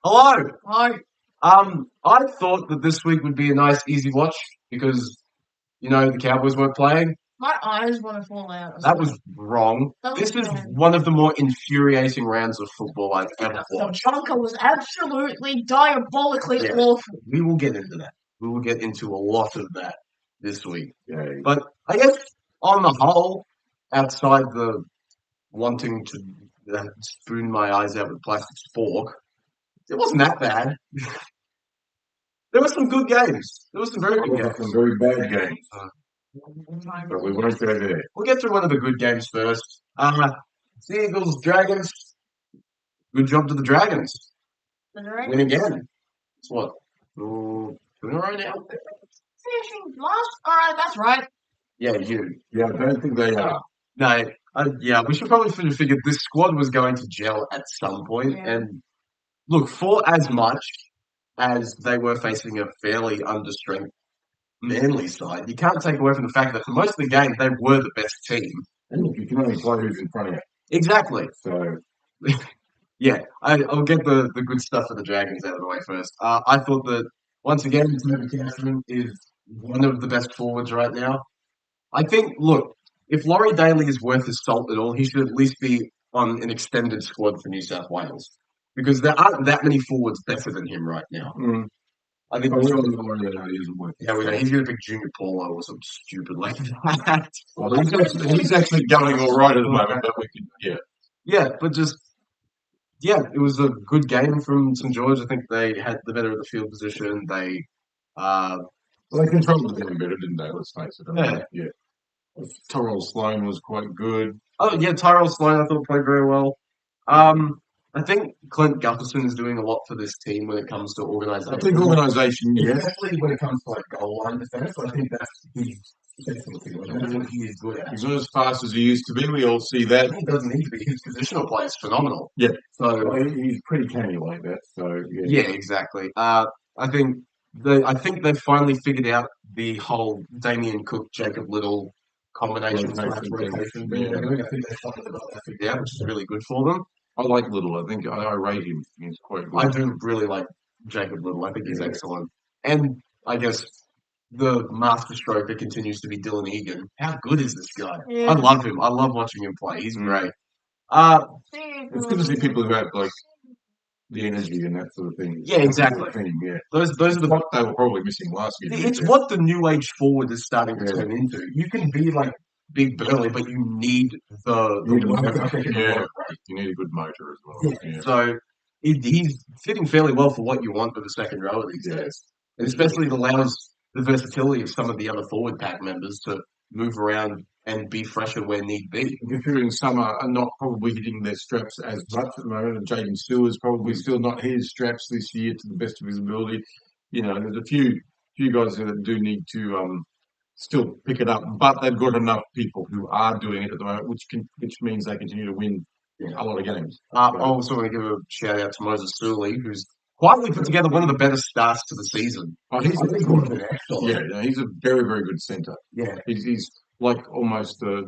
Hello. Hi. I thought that this week would be a nice, easy watch because the Cowboys weren't playing. My eyes want to fall out. That was wrong. That This was is bad. one of the more infuriating rounds of football I've ever The watched. bunker was absolutely diabolically Yeah. awful. We will get into that. We will get into a lot of that this week. Yeah. But I guess on the whole, outside the wanting to spoon my eyes out with a plastic fork, it wasn't that bad. There were some good games. There were some very good There were games. some very bad games, but we won't go there. We'll get through one of the good games first. The Eagles, Dragons. Good job to the Dragons. Win again. It's what? 2 in a row now? Finishing last? Alright, that's right. Yeah, you. Yeah, I don't think they are. No, we should probably figure this squad was going to gel at some point. Yeah. And look, for as much as they were facing a fairly understrength Manly side, you can't take away from the fact that for most of the game, they were the best team. And look, you can only play who's in front of you. Exactly. So, Yeah, I'll get the good stuff for the Dragons out of the way first. I thought that, once again, Toby Catherine is one of the best forwards right now. I think, look, if Laurie Daly is worth his salt at all, he should at least be on an extended squad for New South Wales. Because there aren't that many forwards better than him right now. I think we all know that he isn't worth we know he's going to pick Junior Paulo or something stupid like that. Well, he's actually going all right at the moment, but we can, yeah. Yeah, but it was a good game from St. George. I think they had the better of the field position. They They controlled the game better, didn't they? Let's face it. Yeah. Tyrell Sloan was quite good. Oh, yeah, Tyrell Sloan, I thought, played very well. I think Clint Gutherson is doing a lot for this team when it comes to organisation. I think organisation, yeah. Especially when it comes to goal line defence. I think that's what he is good at. He's not as fast as he used to be. We all see that. He doesn't need to be. His positional play is phenomenal. Yeah. So he's pretty canny like that. So yeah, exactly. I think they've finally figured out the whole Damien Cook, Jacob Little combination rotation. Yeah. I think they finally got that figured out, which is really good for them. I like Little. I think I rate him. He's quite good. I do really like Jacob Little. I think he's excellent. And I guess the masterstroker continues to be Dylan Egan. How good is this guy? Yeah. I love him. I love watching him play. He's great. It's good to see people who have the energy and that sort of thing. Yeah, exactly. Yeah. Those are the what they were probably missing last year. It's what the new age forward is starting to turn into. You can be big burly, but you need Yeah, you need a good motor as well. Yeah. So he's fitting fairly well for what you want with the second rower these days. And especially it allows the versatility of some of the other forward pack members to move around and be fresher where need be. Considering some are not probably hitting their straps as much at the moment, and Jaden Stewart's probably still not hit his straps this year to the best of his ability. There's a few guys that do need to still pick it up, but they've got enough people who are doing it at the moment, which means they continue to win a lot of games. I also want to give a shout out to Moses Suley, who's quietly put together one of the better starts to the season. He's a very, very good centre. Yeah, he's like almost the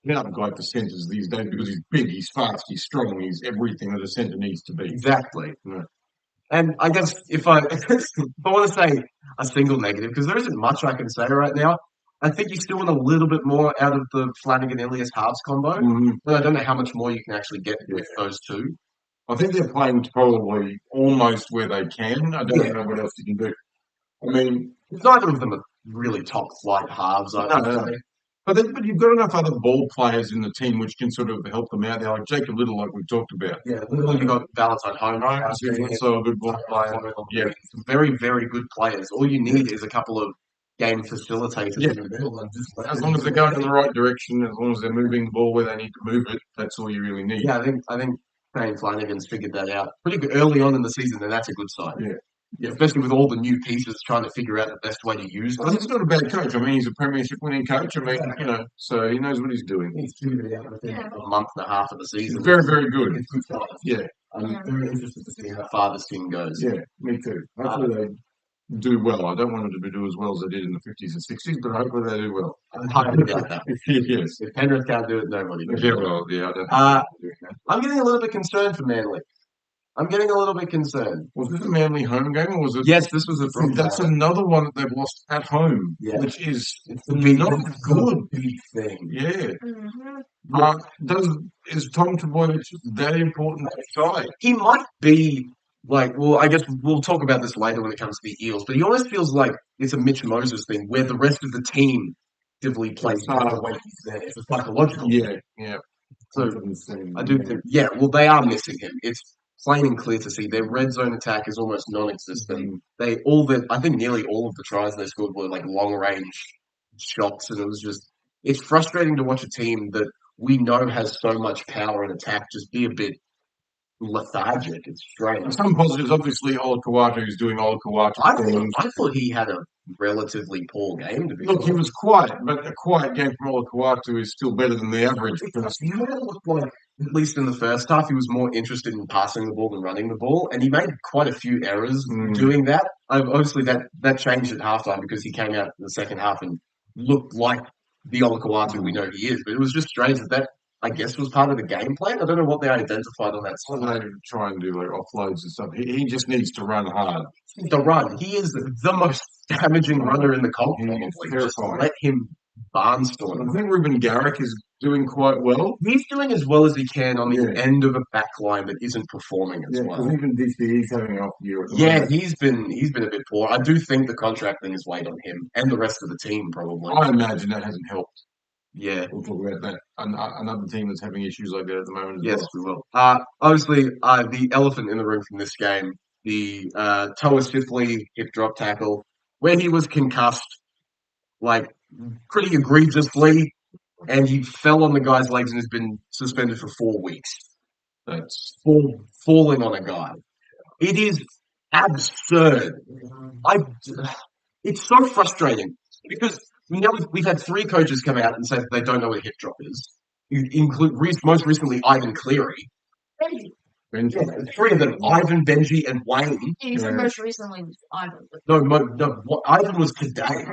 pin-up guy for centres these days because he's big, he's fast, he's strong, he's everything that a centre needs to be. Exactly. Yeah. And I guess if I want to say a single negative, because there isn't much I can say right now, I think you still want a little bit more out of the Flanagan-Ilias halves combo, but I don't know how much more you can actually get with those two. I think they're playing probably almost where they can. I don't know what else you can do. I mean, neither of them are really top flight halves, I would say. But you've got enough other ball players in the team which can sort of help them out there, like Jacob Little, like we've talked about. Yeah, Little, you've got Valentine Holmes. Also a good ball player. Yeah, very, very good players. All you need is a couple of game facilitators in the middle. And just as long as they're going in the right direction, as long as they're moving the ball where they need to move it, that's all you really need. Yeah, I think Shane Flanagan's figured that out pretty good early on in the season, and that's a good sign. Yeah, especially with all the new pieces trying to figure out the best way to use them. Well, he's not a bad coach. I mean, he's a premiership winning coach. I mean, so he knows what he's doing. He's figured it out within a month and a half of the season. Very, very good. It's good stuff. Yeah. I'm very interested to see how far this team goes. Yeah, me too. Hopefully they do well. I don't want them to do as well as they did in the 50s and 60s, but hopefully they do well. I'm happy about that. Yes. If Penrith can't do it, nobody can. Yeah, well, yeah, I don't I'm getting a little bit concerned for Manly. I'm getting a little bit concerned. Was this a Manly home game or was it? Yes, this was a See, that's another one that they've lost at home, Yeah. which is It's a big, not it's good. a big thing. Yeah. Mhm. Is Tom Trbojevic that important guy? He might be like, well, I guess we'll talk about this later when it comes to the Eels, but he almost feels like it's a Mitch Moses thing where the rest of the team actively plays the way he's there. It's a psychological thing. Yeah. So I do think, yeah, well, they are missing him. It's plain and clear to see their red zone attack is almost non-existent. I think nearly all of the tries they scored were like long range shots, and it's frustrating to watch a team that we know has so much power and attack just be a bit lethargic. It's strange. Some positives, obviously, Olakau'atu is doing Olakau'atu things. I thought he had a relatively poor game, to be Look, he honest. was quiet, but a quiet game from Olakau'atu is still better than the average. He had looked like, at least in the first half, he was more interested in passing the ball than running the ball, and he made quite a few errors doing that. Obviously, that changed at halftime because he came out in the second half and looked like the Olakau'atu we know he is. But it was just strange that I guess was part of the game plan. I don't know what they identified on that So side. they try and do like offloads and stuff. He just needs to run hard. The run, he is the most damaging runner in the comp. He is Probably just terrifying. let him barnstorm. I think Ruben Garrick is doing quite well. He's doing as well as he can on the Yeah. end of a back line that isn't performing as Yeah, because well. even DCE's having an off year at the Yeah, moment. he's been a bit poor. I do think the contract thing is weighed on him and the rest of the team probably. I imagine that hasn't helped. Yeah. We'll talk about that. Another team that's having issues like that at the moment. Yes, we will. Obviously, the elephant in the room from this game, the Toa Sipley hip drop tackle, where he was concussed, like pretty egregiously, and he fell on the guy's legs and has been suspended for 4 weeks. That's Falling on a guy. It is absurd. It's so frustrating because we've had 3 coaches come out and say that they don't know what a hip drop is. You include most recently Ivan Cleary. Benji. Yeah, 3 of them: Ivan, Benji, and Wayne. He's Yeah. most recently Ivan. Ivan was today.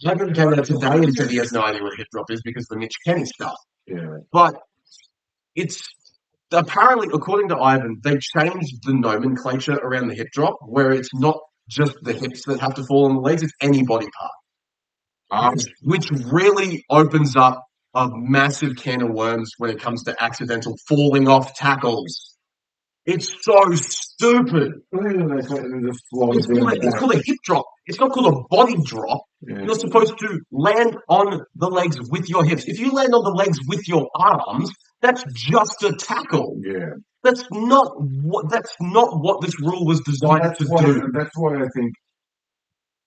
Ivan came out today and said he has no idea what a hip drop is because of the Mitch Kenny stuff. Yeah. But it's apparently, according to Ivan, they've changed the nomenclature around the hip drop, where it's not just the hips that have to fall on the legs; it's any body part, which really opens up a massive can of worms when it comes to accidental falling off tackles. It's so stupid. It's called a hip drop. It's not called a body drop. Yeah. You're supposed to land on the legs with your hips. If you land on the legs with your arms, that's just a tackle. Yeah. That's not what this rule was designed to do. That's why I think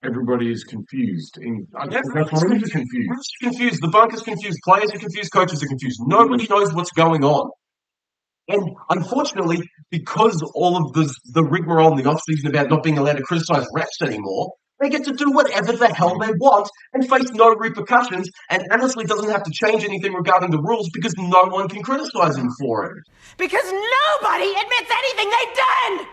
everybody is confused. That's why Everyone's I'm confused. confused. The bunkers confused. Players are confused. Coaches are confused. Nobody knows what's going on. And unfortunately, because all of the rigmarole in the offseason about not being allowed to criticise refs anymore, they get to do whatever the hell they want and face no repercussions, and honestly doesn't have to change anything regarding the rules because no one can criticise him for it. Because nobody admits anything they've done!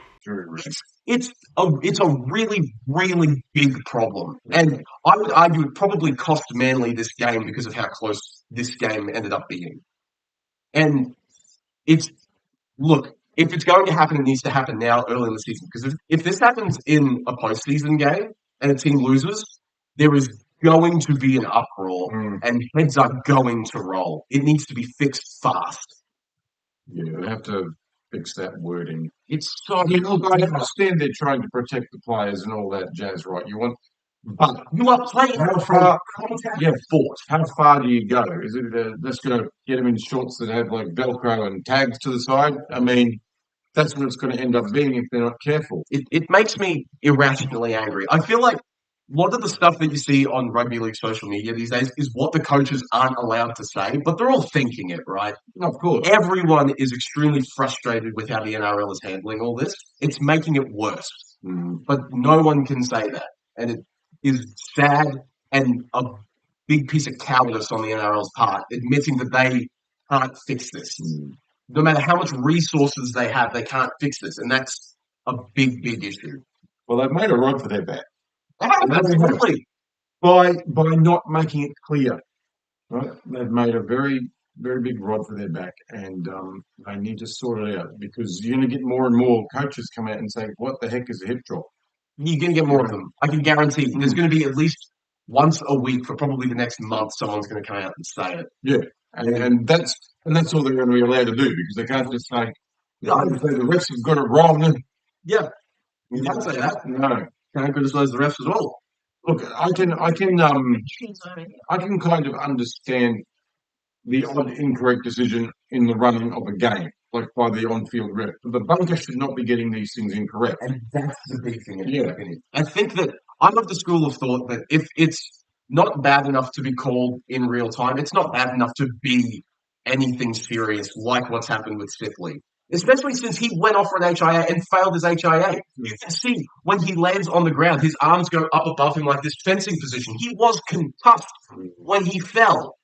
It's a really, really big problem. And I would argue it probably cost Manly this game because of how close this game ended up being. And look, if it's going to happen, it needs to happen now, early in the season. Because if this happens in a postseason game and a team loses, there is going to be an uproar and heads are going to roll. It needs to be fixed fast. Yeah, they have to fix that wording. It's so... Look, I understand they're trying to protect the players and all that jazz, right? But you are playing how far? contact Yeah, sport. How far do you go? Is it that's going to get them in shorts that have like Velcro and tags to the side? I mean, that's what it's going to end up being if they're not careful. It makes me irrationally angry. I feel like a lot of the stuff that you see on rugby league social media these days is what the coaches aren't allowed to say, but they're all thinking it, right? Of course. Everyone is extremely frustrated with how the NRL is handling all this. It's making it worse. But no one can say that. And it is sad and a big piece of cowardice on the NRL's part, admitting that they can't fix this. No matter how much resources they have, they can't fix this. And that's a big, big issue. Well, they've made a run for their back. Absolutely. By not making it clear. Right? They've made a very very big rod for their back, and they need to sort it out because you're going to get more and more coaches come out and say, "What the heck is a hip drop?" You're going to get more of them. I can guarantee. There's going to be at least once a week for probably the next month. Someone's going to come out and say it. Yeah, and that's all they're going to be allowed to do because they can't just say, "The refs have got it wrong." Yeah, you can't say that. No, Can't criticize the refs as well. look, I can kind of understand the odd incorrect decision in the running of a game, like by the on-field ref. But the bunker should not be getting these things incorrect. And that's the big thing, in Yeah. my opinion. I think that I'm of the school of thought that if it's not bad enough to be called in real time, it's not bad enough to be anything serious like what's happened with Sifley. Especially since he went off for an HIA and failed his HIA. You can see when he lands on the ground, his arms go up above him like this fencing position. He was concussed when he fell.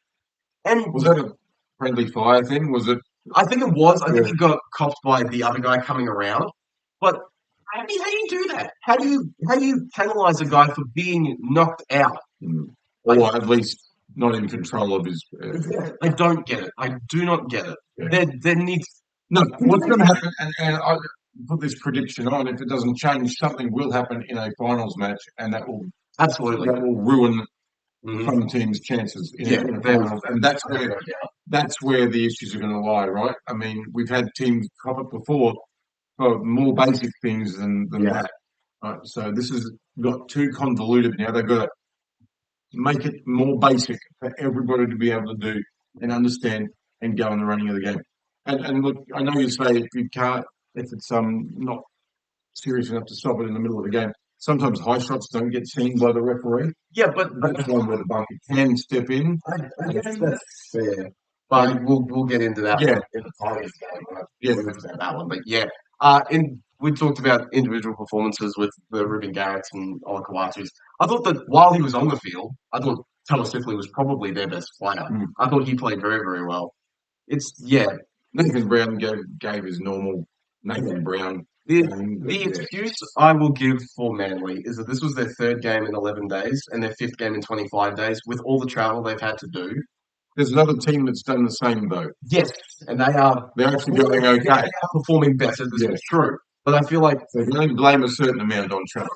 And Was that a friendly fire thing? Was it? I think it was. I think Yeah. he got copped by the other guy coming around. But how do you do that? How do you penalise a guy for being knocked out? Or at least not in control of his. I don't get it. I do not get it. Yeah. There needs No, what's going to happen, and I put this prediction on, if it doesn't change, something will happen in a finals match, and that will absolutely. ruin Mhm. some teams' chances in Yeah, a there- finals, and that's where the issues are going to lie, right? I mean, we've had teams cop it before for more basic things than Yeah. that. Right? So this has got too convoluted now. They've got to make it more basic for everybody to be able to do and understand and go in the running of the game. And look, I know you say if you can't, if it's not serious enough to stop it in the middle of the game, sometimes high shots don't get seen by the referee. Yeah, but That's one where the bunker can step in. I guess that's fair. But we'll get into that Yeah. one in the Tigers game. Yeah. We'll get into that one. But yeah, we talked about individual performances with the Ruben Garretts and Olakuwatus. I thought that while he was on the field, I thought Taylor Sifley was probably their best player. Mm. I thought he played very, very well. Nathan Brown gave his normal Nathan Brown. The excuse I will give for Manly is that this was their third game in 11 days and their fifth game in 25 days with all the travel they've had to do. There's another team that's done the same though. Yes, and they're actually going okay. They are performing better. This is true. But I feel like So you can only blame a certain amount on travel.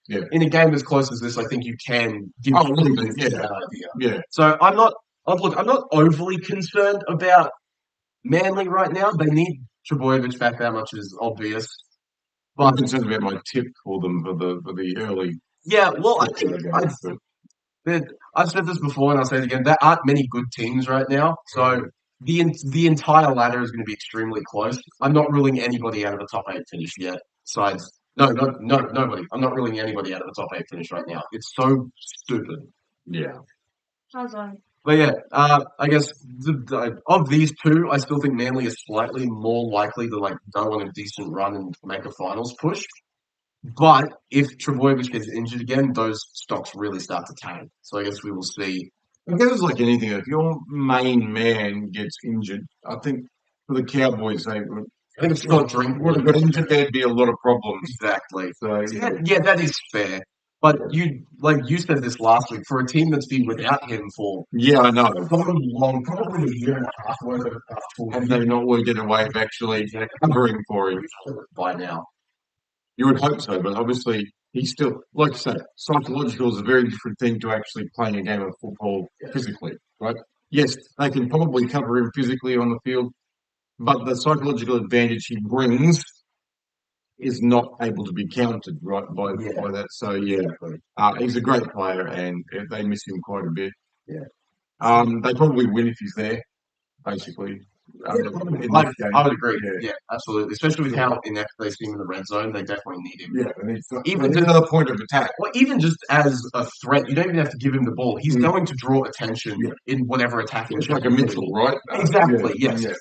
in a game as close as this, I think you can give Oh, a little bit, yeah. that idea. Yeah. So I'm not overly concerned about Manly right now. They need Trebojevic back. That much is obvious. I'm But concerned about my tip for them for the early. yeah, well, I think But I've said this before and I'll say it again. There aren't many good teams right now, so the entire ladder is going to be extremely close. I'm not ruling anybody out of a top 8 finish yet. Besides, nobody. I'm not ruling anybody out of a top 8 finish right now. It's so stupid. yeah. Sounds like But yeah, I guess of these two, I still think Manly is slightly more likely to go on a decent run and make a finals push. But if Trebojevic gets injured again, those stocks really start to tank. So I guess we will see. I guess it's like anything. If your main man gets injured, I think for the Cowboys, they would. I think it's not drink. Would have got injured, there'd be a lot of problems. Exactly. So Yeah, that is fair. But you said this last week, for a team that's been without him for yeah, I know. so long, probably a year and a half worth of And they're not working a way of actually covering for him. by now. You would hope so, but obviously he's still, like I say, psychological is a very different thing to actually playing a game of football physically, right? Yes, they can probably cover him physically on the field, but the psychological advantage he brings is not able to be counted, right, by that. So, he's a great player, and they miss him quite a bit. Yeah. They probably win if he's there, basically. I would agree. Yeah, absolutely. Especially with how inept they seem in the red zone, they definitely need him. Yeah, and it's Even another point of attack. Well, even just as a threat, you don't even have to give him the ball. He's going to draw attention in whatever attacking. It's like a Mitchell, right? Exactly. Yes. Yeah.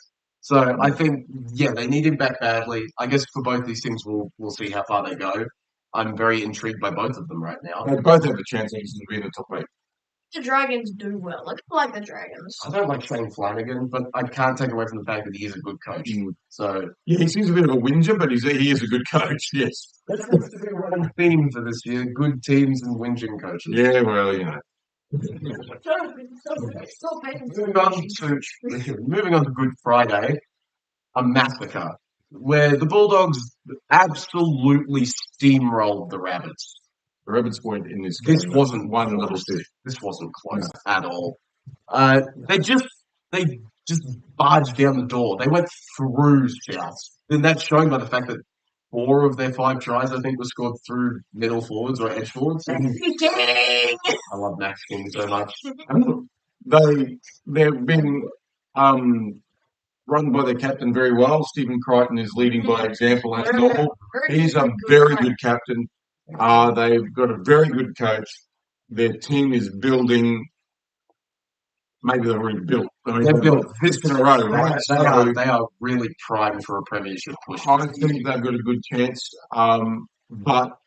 So I think, they need him back badly. I guess for both these things, we'll see how far they go. I'm very intrigued by both of them right now. They both have a chance to be in the top 8. the Dragons do well. I like the Dragons. I don't like Shane Flanagan, but I can't take away from the fact that he is a good coach. So Yeah, he seems a bit of a whinger, but he is a good coach, yes. that's the running theme for this year: good teams and whinging coaches. Yeah, well, Stop making Moving on to Good Friday, a massacre where the Bulldogs absolutely steamrolled the Rabbits. The Rabbits weren't in this game. This wasn't one little close. bit. This wasn't close at all. They just barged down the door. They went through South. And that's shown by the fact that 4 of their 5 tries, I think, were scored through middle forwards or edge forwards. I love Max King so much. They've been run by their captain very well. Stephen Crichton is leading by example as normal. He's a very good captain. They've got a very good coach. Their team is building. Maybe they're already built. They're built this in a row, right? They are really primed for a premiership push. I think they've got a good chance. But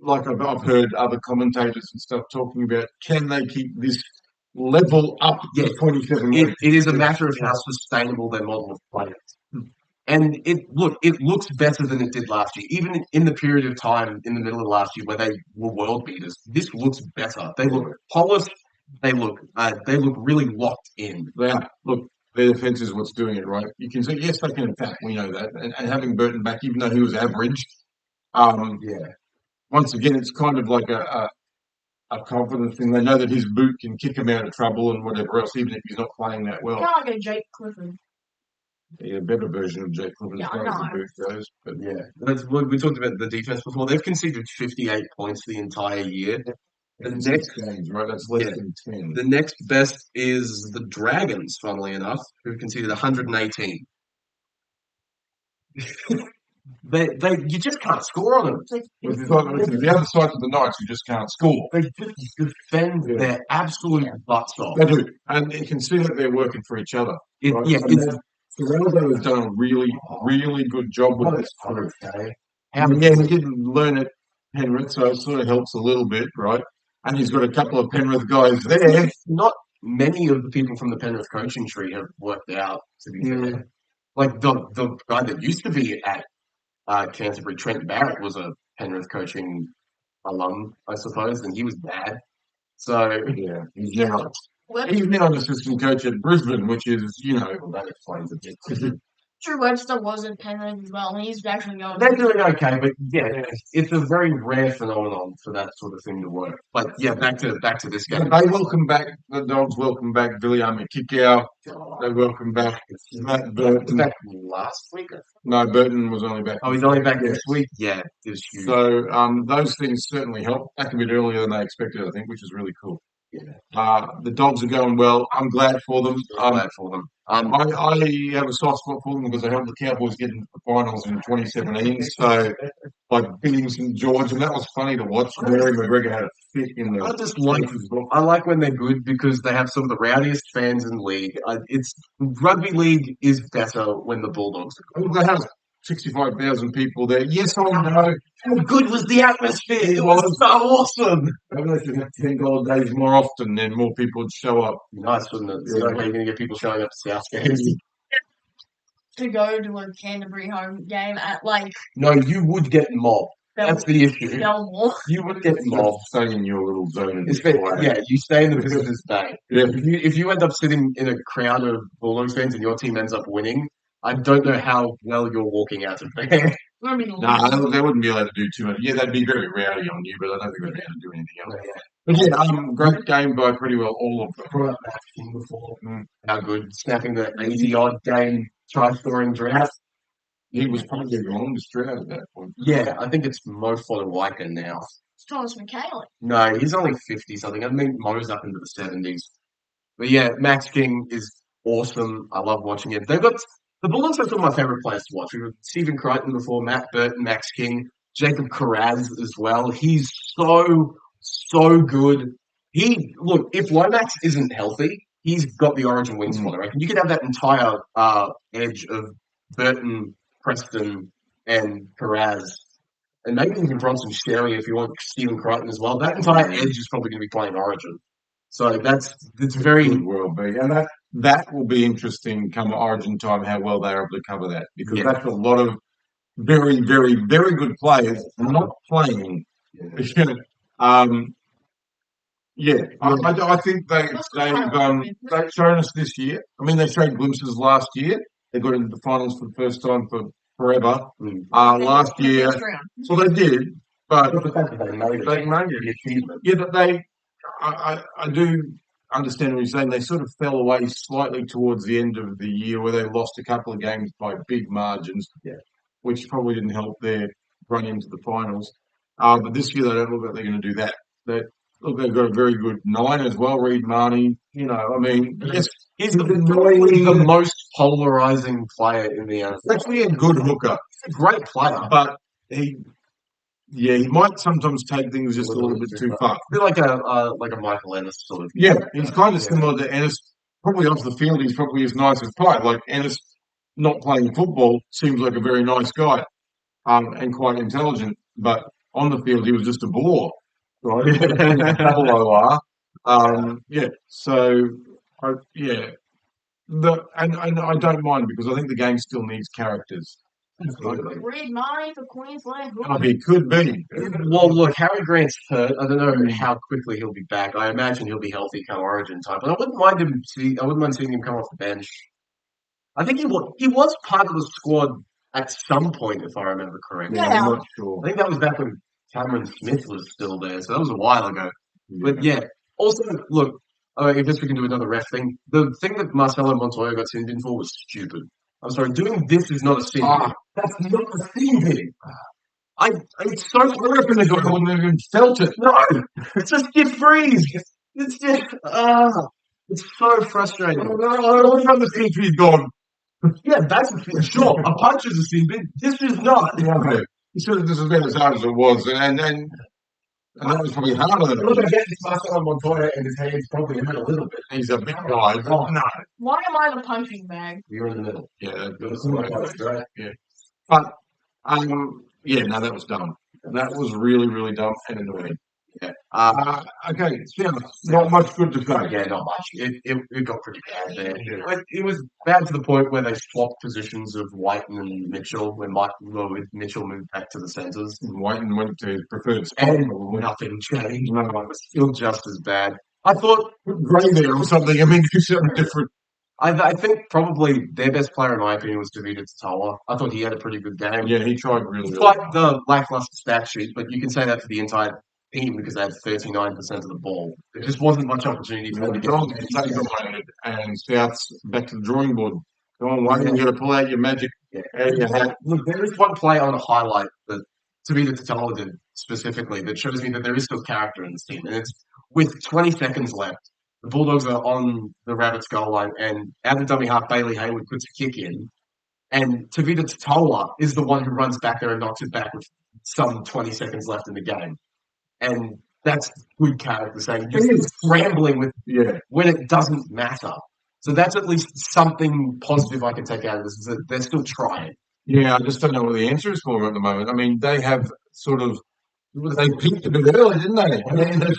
like I've heard other commentators and stuff talking about, can they keep this level up to 27 weeks? It is a matter of how sustainable their model of play is. And it looks better than it did last year. Even in the period of time in the middle of last year where they were world beaters, this looks better. They look polished. They look really locked in. Look, their defence is what's doing it, right? You can say, yes, they can attack. We know that. And having Burton back, even though he was average, once again, it's kind of like a confidence thing. They know that his boot can kick him out of trouble and whatever else, even if he's not playing that well. Kind of like a Jake Clifford. Yeah, a better version of Jake Clifford as far as the boot goes. But We talked about the defence before. They've conceded 58 points the entire year. The next games, right? That's less than 10. The next best is the Dragons, funnily enough, who conceded 118. You just can't score on them. The other side of the Knights, you just can't score. They just defend their absolute butts off. They do, and you can see that they're working for each other. Serraldo has done a really, really good job with this. He didn't learn at Penrith, so it sort of helps a little bit, right? And he's got a couple of Penrith guys there. Not many of the people from the Penrith coaching tree have worked out, to be fair. Like the guy that used to be at Canterbury, Trent Barrett, was a Penrith coaching alum, I suppose, and he was bad. So, he's now an assistant coach at Brisbane, which is, that explains a bit. Drew Webster was at Penrith as well, and he's actually going. They're doing okay, but it's a very rare phenomenon for that sort of thing to work. But back to this game. They welcome back the Dogs. Welcome back Viliame Kikau. They welcome back Matt Burton. Back last week. No, Burton was only back. Oh, he's only back this week. Yeah, it was huge. So those things certainly help. Back a bit earlier than they expected, I think, which is really cool. Yeah. The Dogs are going well. I'm glad for them. I I have a soft spot for them because I helped the Cowboys get into the finals in 2017. So, beating St George, and that was funny to watch. Mary McGregor had a fit in there. I like when they're good because they have some of the rowdiest fans in the league. Rugby league is better when the Bulldogs are good. They have 65,000 people there. Yes, I know. How good was the atmosphere? It was so awesome. Maybe they should have $10 days more often, then more people would show up. Nice, wouldn't it? So you're going to get people showing up to South games. To go to a Canterbury home game at No, you would get mobbed. That's the issue. Belmore. You would get mobbed. Stay in your little zone. You stay in the visitors' bay. Yeah. If you end up sitting in a crowd of Bulldogs fans and your team ends up winning, I don't know how well you're walking out of there. They wouldn't be allowed to do too much. Yeah, they'd be very rowdy on you, but I don't think they'd be able to do anything else. But great game by pretty well all of them. Brought up Max King before. How good. Snapping the 80-odd game try-scoring drought. He was probably the longest drought at that point. Yeah, I think it's Mo Fodawaika now. It's Thomas McHale. No, he's only 50-something. I think Mo's up into the 70s. But Max King is awesome. I love watching it. The Bulldogs are some of my favourite players to watch. We've got Stephen Crichton before, Matt Burton, Max King, Jacob Carraz as well. He's so good. If Lomax isn't healthy, he's got the Origin wing spot, I reckon. You could have that entire edge of Burton, Preston, and Carraz. And maybe even Bronson Sherry if you want Stephen Crichton as well. That entire edge is probably going to be playing Origin. So it's very... It will be. And that will be interesting come Origin time, how well they're able to cover that. Because that's a lot of very, very, very good players not playing. Yeah, I think they've shown us this year. I mean, they showed glimpses last year. They got into the finals for the first time for forever. Last year, well, they did, but The fact that they made it, they made it. the achievement. Yeah, but I do understand what you're saying. They sort of fell away slightly towards the end of the year where they lost a couple of games by big margins, which probably didn't help their run into the finals. But this year they don't look like they're going to do that. Look, they've got a very good nine as well. Reid Marnie, I mean, yes, He's the most polarizing player in the NFL. actually a good hooker, He's a great player. but he might sometimes take things just a little bit too far. A bit like a Michael Ennis sort of. Yeah, he's kind of similar to Ennis. Probably off the field, he's probably as nice as pie. Like Ennis, not playing football, seems like a very nice guy, and quite intelligent. But on the field, he was just a bore, right? Double OR. So and I don't mind because I think the game still needs characters. Absolutely. Reid Marnie for Queensland. He could be. Well, look, Harry Grant's hurt. I don't know how quickly he'll be back. I imagine he'll be healthy come Origin time, but I wouldn't mind seeing him come off the bench. I think he was part of the squad at some point, if I remember correctly. Yeah. I'm not sure. I think that was back when Cameron Smith was still there, so that was a while ago. But yeah, also look, I guess we can do another ref thing. The thing that Marcelo Montoya got sent in for was stupid. I'm sorry, doing this is not a sin. That's not a sin thing. It's so reckon the guy wouldn't have even felt it. No, it's just get freeze. It's just it's so frustrating. I don't understand if he's gone. Yeah, that's sure. A punch is a sin, but this is not. Yeah, he should have just been as hard as it was, and that was probably harder than it was. Marcelo Montoya and his hands probably hurt a little bit. He's a big guy. But no. Why am I the punching bag? You're in the middle. Yeah, Right. yeah. But that was dumb. That was really, really dumb and annoying. Yeah. Okay, yeah, not much good to say. Yeah, not much. It got pretty bad there. It was bad to the point where they swapped positions of Whiten and Mitchell when Mitchell moved back to the centres. Whiten went to his preferred spot. And nothing changed. No, it was still just as bad. I thought Gray there or something. I mean, do something different. I think probably their best player, in my opinion, was Davida Totola. I thought he had a pretty good game. Yeah, he tried really Despite well. the lackluster stat sheet, but you can say that for the entire team because they had 39% of the ball. There just wasn't much opportunity for them to get and South's back to the drawing board. Come on, White, you got to pull out your magic. Look, there is one play on a highlight that Davida Totola did specifically that shows me that there is still character in this team, and it's with 20 seconds left. The Bulldogs are on the Rabbits' goal line, and out of dummy half, Bailey Hayward puts a kick in, and Tavita Totola is the one who runs back there and knocks it back with some 20 seconds left in the game. And that's good character saying you're scrambling with when it doesn't matter. So that's at least something positive I can take out of this, is that they're still trying. Yeah, I just don't know what the answer is for them at the moment. I mean, they have sort of they peaked a bit early, didn't they? I mean, they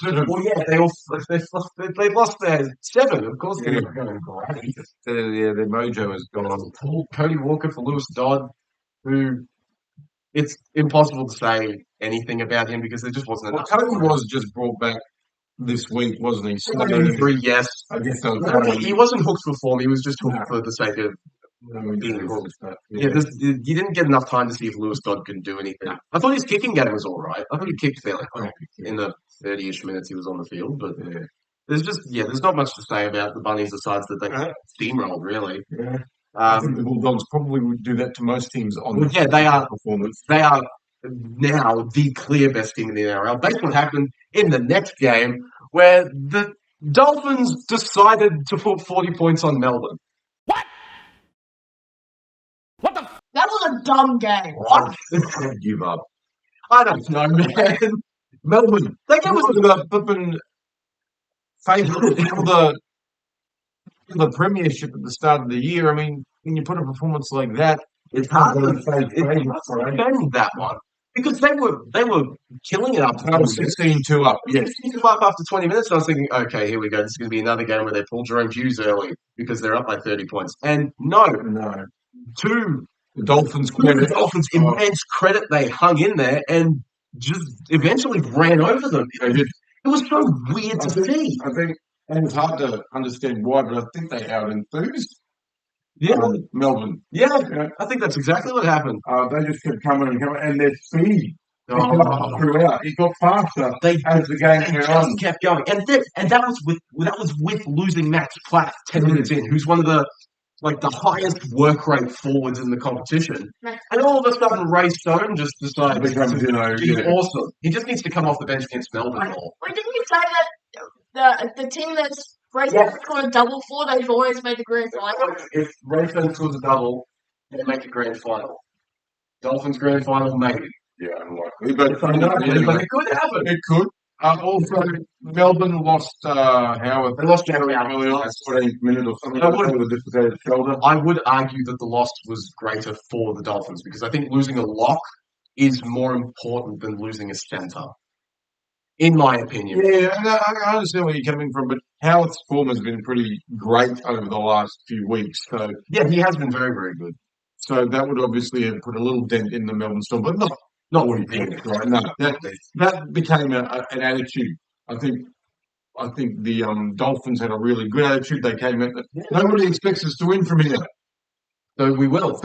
lost their 7. Of course, they're going great. Their mojo is gone. Cody Walker for Lewis Dodd, who it's impossible to say anything about him because there just wasn't enough. Cody was just brought back this week, wasn't he? 73, yes. I guess so. He wasn't hooked for form. He was just hooked for the sake of being hooked. You didn't get enough time to see if Lewis Dodd could do anything. I thought his kicking game was all right. I thought he kicked fairly well in the 30-ish minutes he was on the field. But there's not much to say about the Bunnies besides that they steamrolled, really. Yeah. I think the Bulldogs probably would do that to most teams on they are performance. They are now the clear best team in the NRL. Based on what happened in the next game, where the Dolphins decided to put 40 points on Melbourne. That was a dumb game. What? I give up. I don't know, man. Melbourne. That game was the flipping favourite for the premiership at the start of the year. I mean, when you put a performance like that, it's hard to defend that one. Because they were killing it up. 16-2 up. Yeah, 16-2 up after 20 minutes. I was thinking, okay, here we go. This is going to be another game where they pull Jerome Hughes early because they're up by 30 points. And no. To the Dolphins' credit, immense credit, they hung in there and just eventually ran over them. It It was so weird to see. I think, and it's hard to understand why, but I think they out enthused Yeah, Melbourne. yeah, I think that's exactly what happened. They just kept coming and coming, and their speed Oh. throughout. It got faster They as the game went on. just kept going, and that was with losing Max Platt 10 minutes in, who's one of the highest work rate forwards in the competition. And all of a sudden, Ray Stone just decided Becomes, to be awesome. He just needs to come off the bench against Melbourne more. Wait, didn't you say that the team that's scored a double for, they've always made the grand final? If Ray Stone scores a double, they make a grand final. Dolphins grand final, maybe. Yeah, unlikely, but It could happen. It could. Also, Melbourne lost Howard. They lost Jeremy early on, 14th minute or something. I would- With a dislocated shoulder. I would argue that the loss was greater for the Dolphins because I think losing a lock is more important than losing a centre, in my opinion. Yeah, and I understand where you're coming from, but Howard's form has been pretty great over the last few weeks. So Yeah, he has been very, very good. So that would obviously have put a little dent in the Melbourne Storm, but not what he did, right? No, that became an attitude. I think the Dolphins had a really good attitude. They came in. Nobody expects us to win from here. So we will.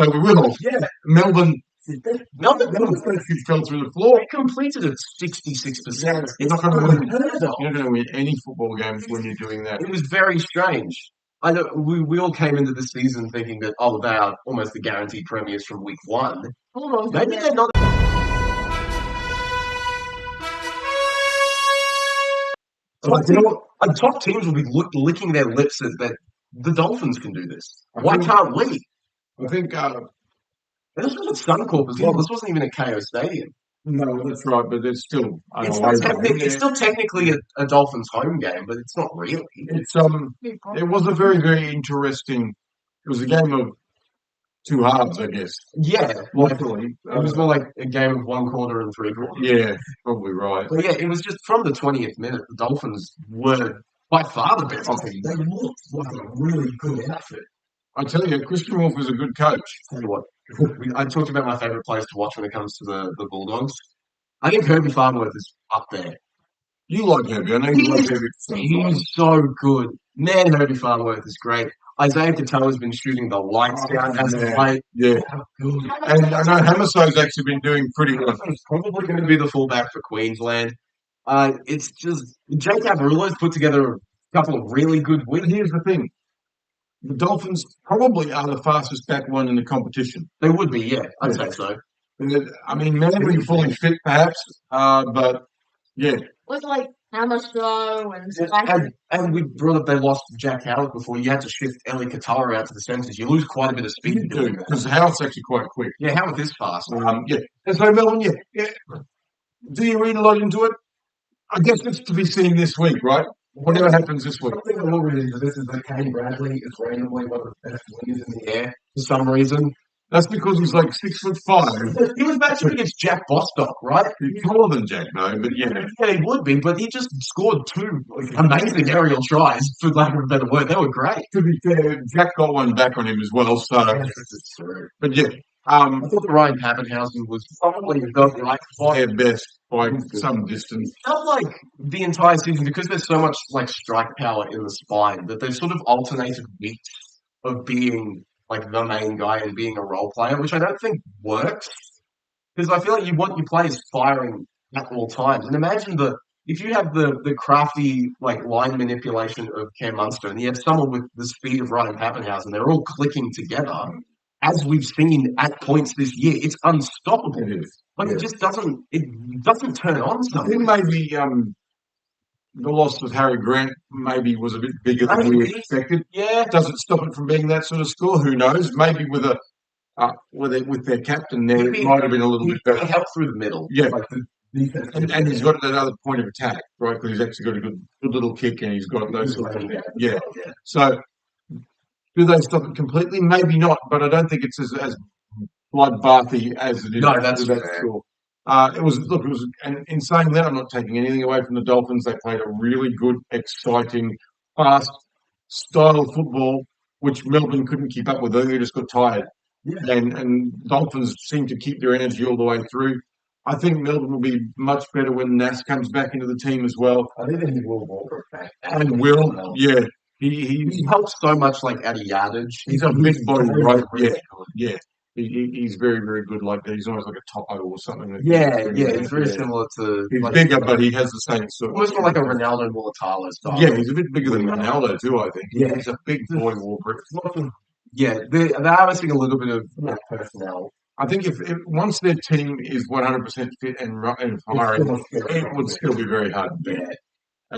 Yeah. Melbourne fell through the floor. They completed it 66%. You're not going to win any football games when you're doing that. It was very strange. I know we all came into the season thinking that, they are almost the guaranteed premiers from week one. Maybe they're not. Top teams will be licking their lips that the Dolphins can do this. Why can't we? I think this was at Suncorp as well. This wasn't even at KO Stadium. No, that's right, but it's still. It's still technically a Dolphins home game, but it's not really. It was a very, very interesting. It was a game of two halves, I guess. Yeah, literally. It was more like a game of 1 quarter and 3 quarters. Yeah, probably right. But yeah, it was just from the 20th minute. The Dolphins were by far the best team. They looked like a really good outfit. I tell you, Christian Wolf is a good coach. Tell you what, I talked about my favourite players to watch when it comes to the Bulldogs. I think Herbie Farnworth is up there. You like Herbie. I know you like Herbie. He's so good. Man, Herbie Farnworth is great. Isaiah Cattell has been shooting the lights out as of late. Yeah. And I know Hamaso's actually been doing pretty well. He's probably going to be the fullback for Queensland. It's just Jake Averillo's put together a couple of really good wins. Here's the thing. The Dolphins probably are the fastest back one in the competition. They would be, yeah. I'd say so. I mean, maybe fully fit, perhaps, but yeah. With Hamaso and we brought up they lost Jack Howard before. You had to shift Eli Katara out to the centres. You lose quite a bit of speed. You do, because Howard's actually quite quick. Yeah, Howard is fast. Yeah. And so Melbourne, yeah. Do you read a lot into it? I guess it's to be seen this week, right? Whatever happens this week. I think I will read into this is that Kane Bradley is randomly one of the best wingers in the air for some reason. That's because he's like 6'5". He was matched up against Jack Bostock, right? He's taller than Jack, no, but yeah. Yeah, he would be, but he just scored 2 amazing aerial tries, for lack of a better word. They were great. To be fair, Jack got one back on him as well, so. Yes, this is true. But yeah. I thought the Ryan Pappenhausen was probably the right spot. Their best by some distance. Felt like the entire season, because there's so much strike power in the spine, that they've sort of alternated weeks of being the main guy and being a role player, which I don't think works. Because I feel like you want your players firing at all times. And imagine if you have the crafty line manipulation of Cam Munster and you have someone with the speed of Ryan Pappenhausen, they're all clicking together. As we've seen at points this year, it's unstoppable. It is. It just doesn't turn on I something. think maybe the loss of Harry Grant maybe was a bit bigger than we expected. Yeah. Doesn't stop it from being that sort of score. Who knows? Maybe with their captain there, it might have been a little bit better. Help through the middle. Yeah. And he's got another point of attack, right? Because he's actually got a good little kick and he's got those sort of things. Yeah. So do they stop it completely? Maybe not, but I don't think it's as bloodbathy as it is. No, that's fair. Sure. It was, and in saying that, I'm not taking anything away from the Dolphins. They played a really good, exciting, fast style of football, which Melbourne couldn't keep up with. They just got tired. Yeah. And Dolphins seemed to keep their energy all the way through. I think Melbourne will be much better when Nass comes back into the team as well. I think he will Walker back. And Will, yeah. He helps so much, like, at a yardage. He's a big body, right? really Yeah, good. yeah. He's very, very good like that. He's almost like a Topo or something. Yeah, he's very similar to... He's like, bigger, but he has the same sort of... almost like a Ronaldo Mulatalo style. Yeah, he's a bit bigger than Ronaldo too, I think. Yeah. He's a big boy, Walker. Yeah, they are missing a little bit of personnel. I think if once their team is 100% fit and firing, it would still be very hard to beat.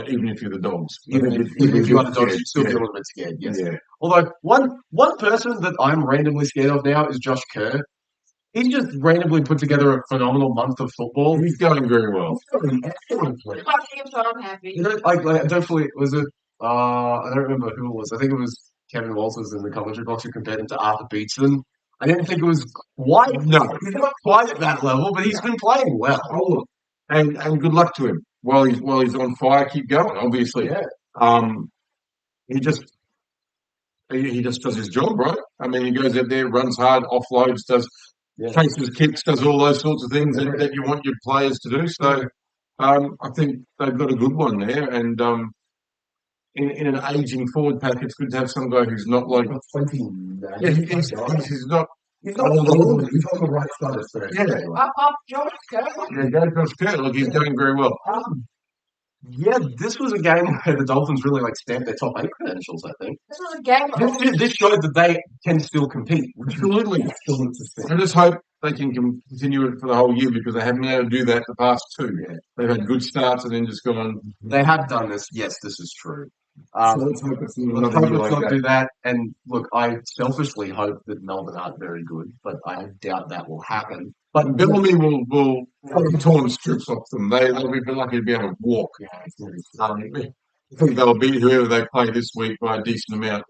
Even if you're the Dogs. Even if you are the Dogs, you'd still be a little bit scared, yes. Yeah. Although, one person that I'm randomly scared of now is Josh Kerr. He's just randomly put together a phenomenal month of football. He's going very well. Excellently. I'm happy. You know, I definitely, was it, I don't remember who it was. I think it was Kevin Walters in the commentary box who compared him to Arthur Beetson. I didn't think it was quite, he's not quite at that level, but he's been playing well. Oh, and good luck to him. While he's on fire, keep going, obviously. Yeah. He just does his job, right? I mean, he goes out there, runs hard, offloads, chases kicks, does all those sorts of things that you want your players to do. So I think they've got a good one there. And in an aging forward pack, it's good to have some guy who's not like... Yeah, he's not... He's on the right side of things. Yeah. Up, Josh Kerr. Yeah, go Josh Kerr. Look, he's going very well. Yeah, this was a game where the Dolphins really stamped their top 8 credentials, I think. This was a game. This showed that they can still compete. Absolutely. I just hope they can continue it for the whole year because they haven't been able to do that the past 2. Yeah. They've had good starts and then just gone... They have done this. Yes, this is true. So let's hope it's not do that. And look, I selfishly hope that Melbourne aren't very good, but I doubt that will happen. But Bellamy will have torn strips off them. They'll be lucky to be able to walk. I think they'll beat whoever they play this week by a decent amount.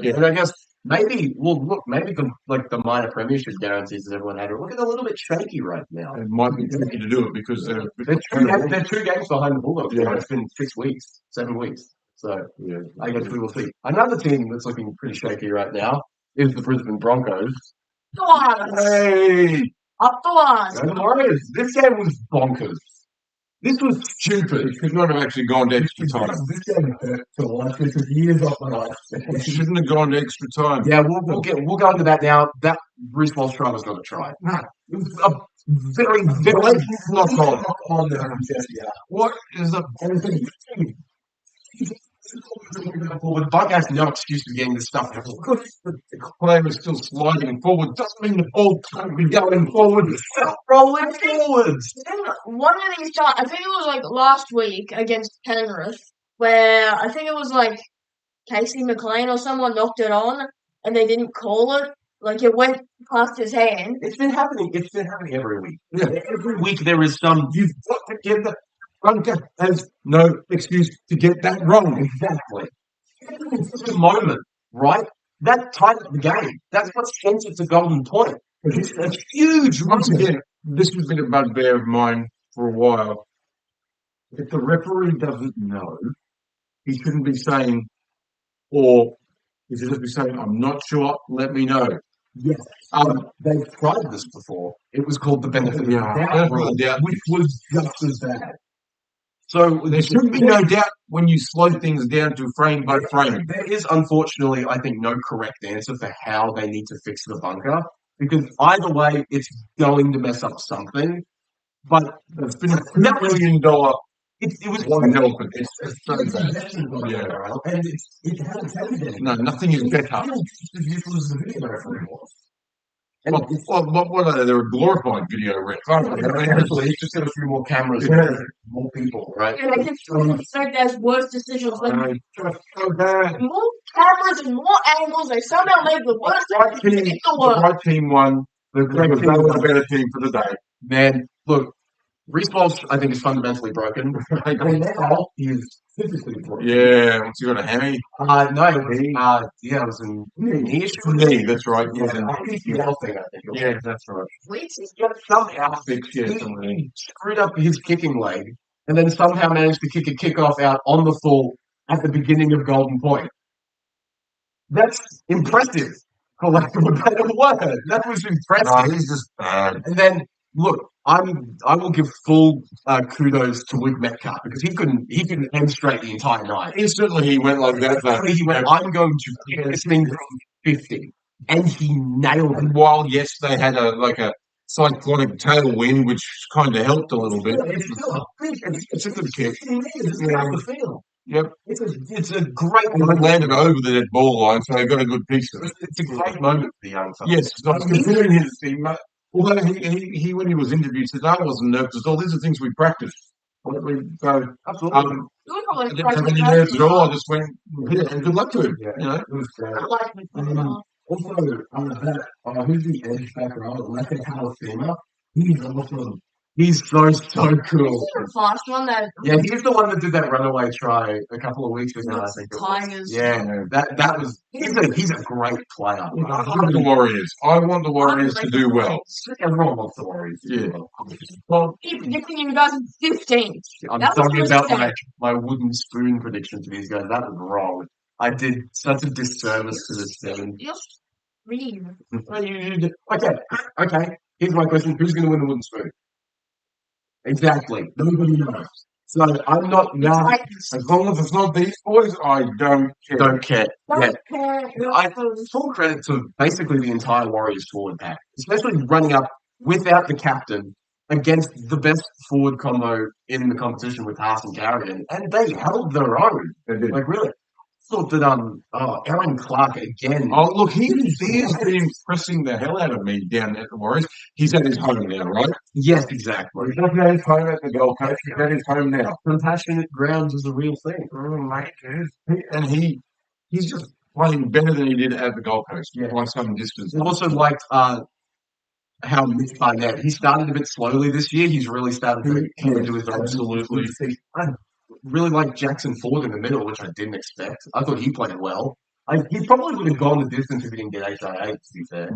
Yeah, and I guess maybe the minor premiership guarantees that everyone had are looking a little bit shaky right now. It might be tricky to do it because they're 2 games behind the Bulldogs. Yeah. It's been 7 weeks. So yeah, I guess we will see. Another team that's looking pretty shaky right now is the Brisbane Broncos. Hey! Up the line. Go Warriors. This game was bonkers. This was stupid. It should not have actually gone to extra time. This game hurt to watch. This was years off my life. It shouldn't have gone to extra time. Yeah, we'll go into that now. That Bruce Walsh try was not a try. No, it was a very knock on. What is the forward? Buck has no excuse for getting this stuff. The player is still sliding forward. Doesn't mean the ball can't be going forward. It's rolling forwards. One of these times, I think it was like last week against Penrith, where I think it was like Casey McLean or someone knocked it on and they didn't call it. Like it went past his hand. It's been happening every week. Yeah. Every week there is some. You've got to give the Bunker has no excuse to get that wrong. Exactly. It's the moment, right? That tied up the game. That's what sends it to Golden Point. It's a huge. Once again, this has been a bugbear of mine for a while. If the referee doesn't know, he shouldn't be saying, or he should just be saying, "I'm not sure. Let me know." Yes. They've tried this before. It was called the benefit of the doubt, which was just as bad. So there should be no doubt when you slow things down to frame by frame. There is, unfortunately, I think, no correct answer for how they need to fix the bunker. Because either way, it's going to mess up something. But it's been $1 million. It was one elephant. It's so bad. And it hasn't changed anything. No, nothing is better. As useful as the video referee was. What are they? They're a glorified video ref. Actually, it's just got a few more cameras, more people, right? Yeah, I think there's worse decisions. Like, so bad. More cameras and more angles. They somehow made the worst decisions in the world. The right team won. The better team for the day. Man, look, Reece Walsh, I think, is fundamentally broken. Now he's physically broken. Yeah, once you got a hammy. It was in knee issue. Knee, that's right. Yeah, PCL thing, I think. Yeah, that's right. He's got somehow screwed up his kicking leg, and then somehow managed to kick a kickoff out on the full at the beginning of Golden Point. That's impressive, for lack of a better word. That was impressive. No, he's just bad. And then, look, I will give full kudos to Luke Metcalf because he couldn't end straight the entire night. Instantly, he went like that. He went, I'm going to kick this thing from 50. And he nailed it. And while, yes, they had a cyclonic tailwind, which kind of helped a little bit. It's a good kick. It's Yeah. the field. Yep. It's a great And it landed over the dead ball line, so they got a good piece of it. It's a great moment for the young fella. Yes, I was comparing his team. Although he, when he was interviewed, said, I wasn't nervous at all. These are things we practice. So, Absolutely. I didn't have any nerves at all. I just went, yeah, and good luck to him. Yeah. You know, It was great. I like McLaren. Also, who's the edge back row? Lekker Palafina. He's awesome. He's so cool. Is there a fast one that Yeah, he's the one that did that runaway try a couple of weeks ago, I think. It was. Tigers? Yeah, that was. He's a great player. I want the Warriors. I want the Warriors to do well. Everyone wants the Warriors. to do Yeah. well. Well, Keep predicting you guys in 15th. I'm That was sorry really about sad. my wooden spoon prediction to these guys. That was wrong. I did such a disservice to this team. Just read. Okay. Here's my question: who's going to win the wooden spoon? Exactly. Nobody knows. So I'm not now. Titans. As long as it's not these boys, I don't care. Don't care. Yeah. Don't care. I full credit to basically the entire Warriors forward pack, especially running up without the captain against the best forward combo in the competition with Haas and Carrigan, and they held their own. They did. Like really, thought that Aaron Clark again. Oh, look, he has been impressing the hell out of me down at the Warriors. He's at his home now, right? Yes, exactly. He's not at his home at the Gold Coast. He's at his home now. Compassionate grounds is a real thing. And he's just playing better than he did at the Gold Coast Yeah. by some distance. I also liked how Mitch Barnett, he started a bit slowly this year. He's really started to come into his own. Absolutely. I really like Jackson Ford in the middle, which I didn't expect. I thought he played well. He probably would have gone the distance if he didn't get HIA, to be fair.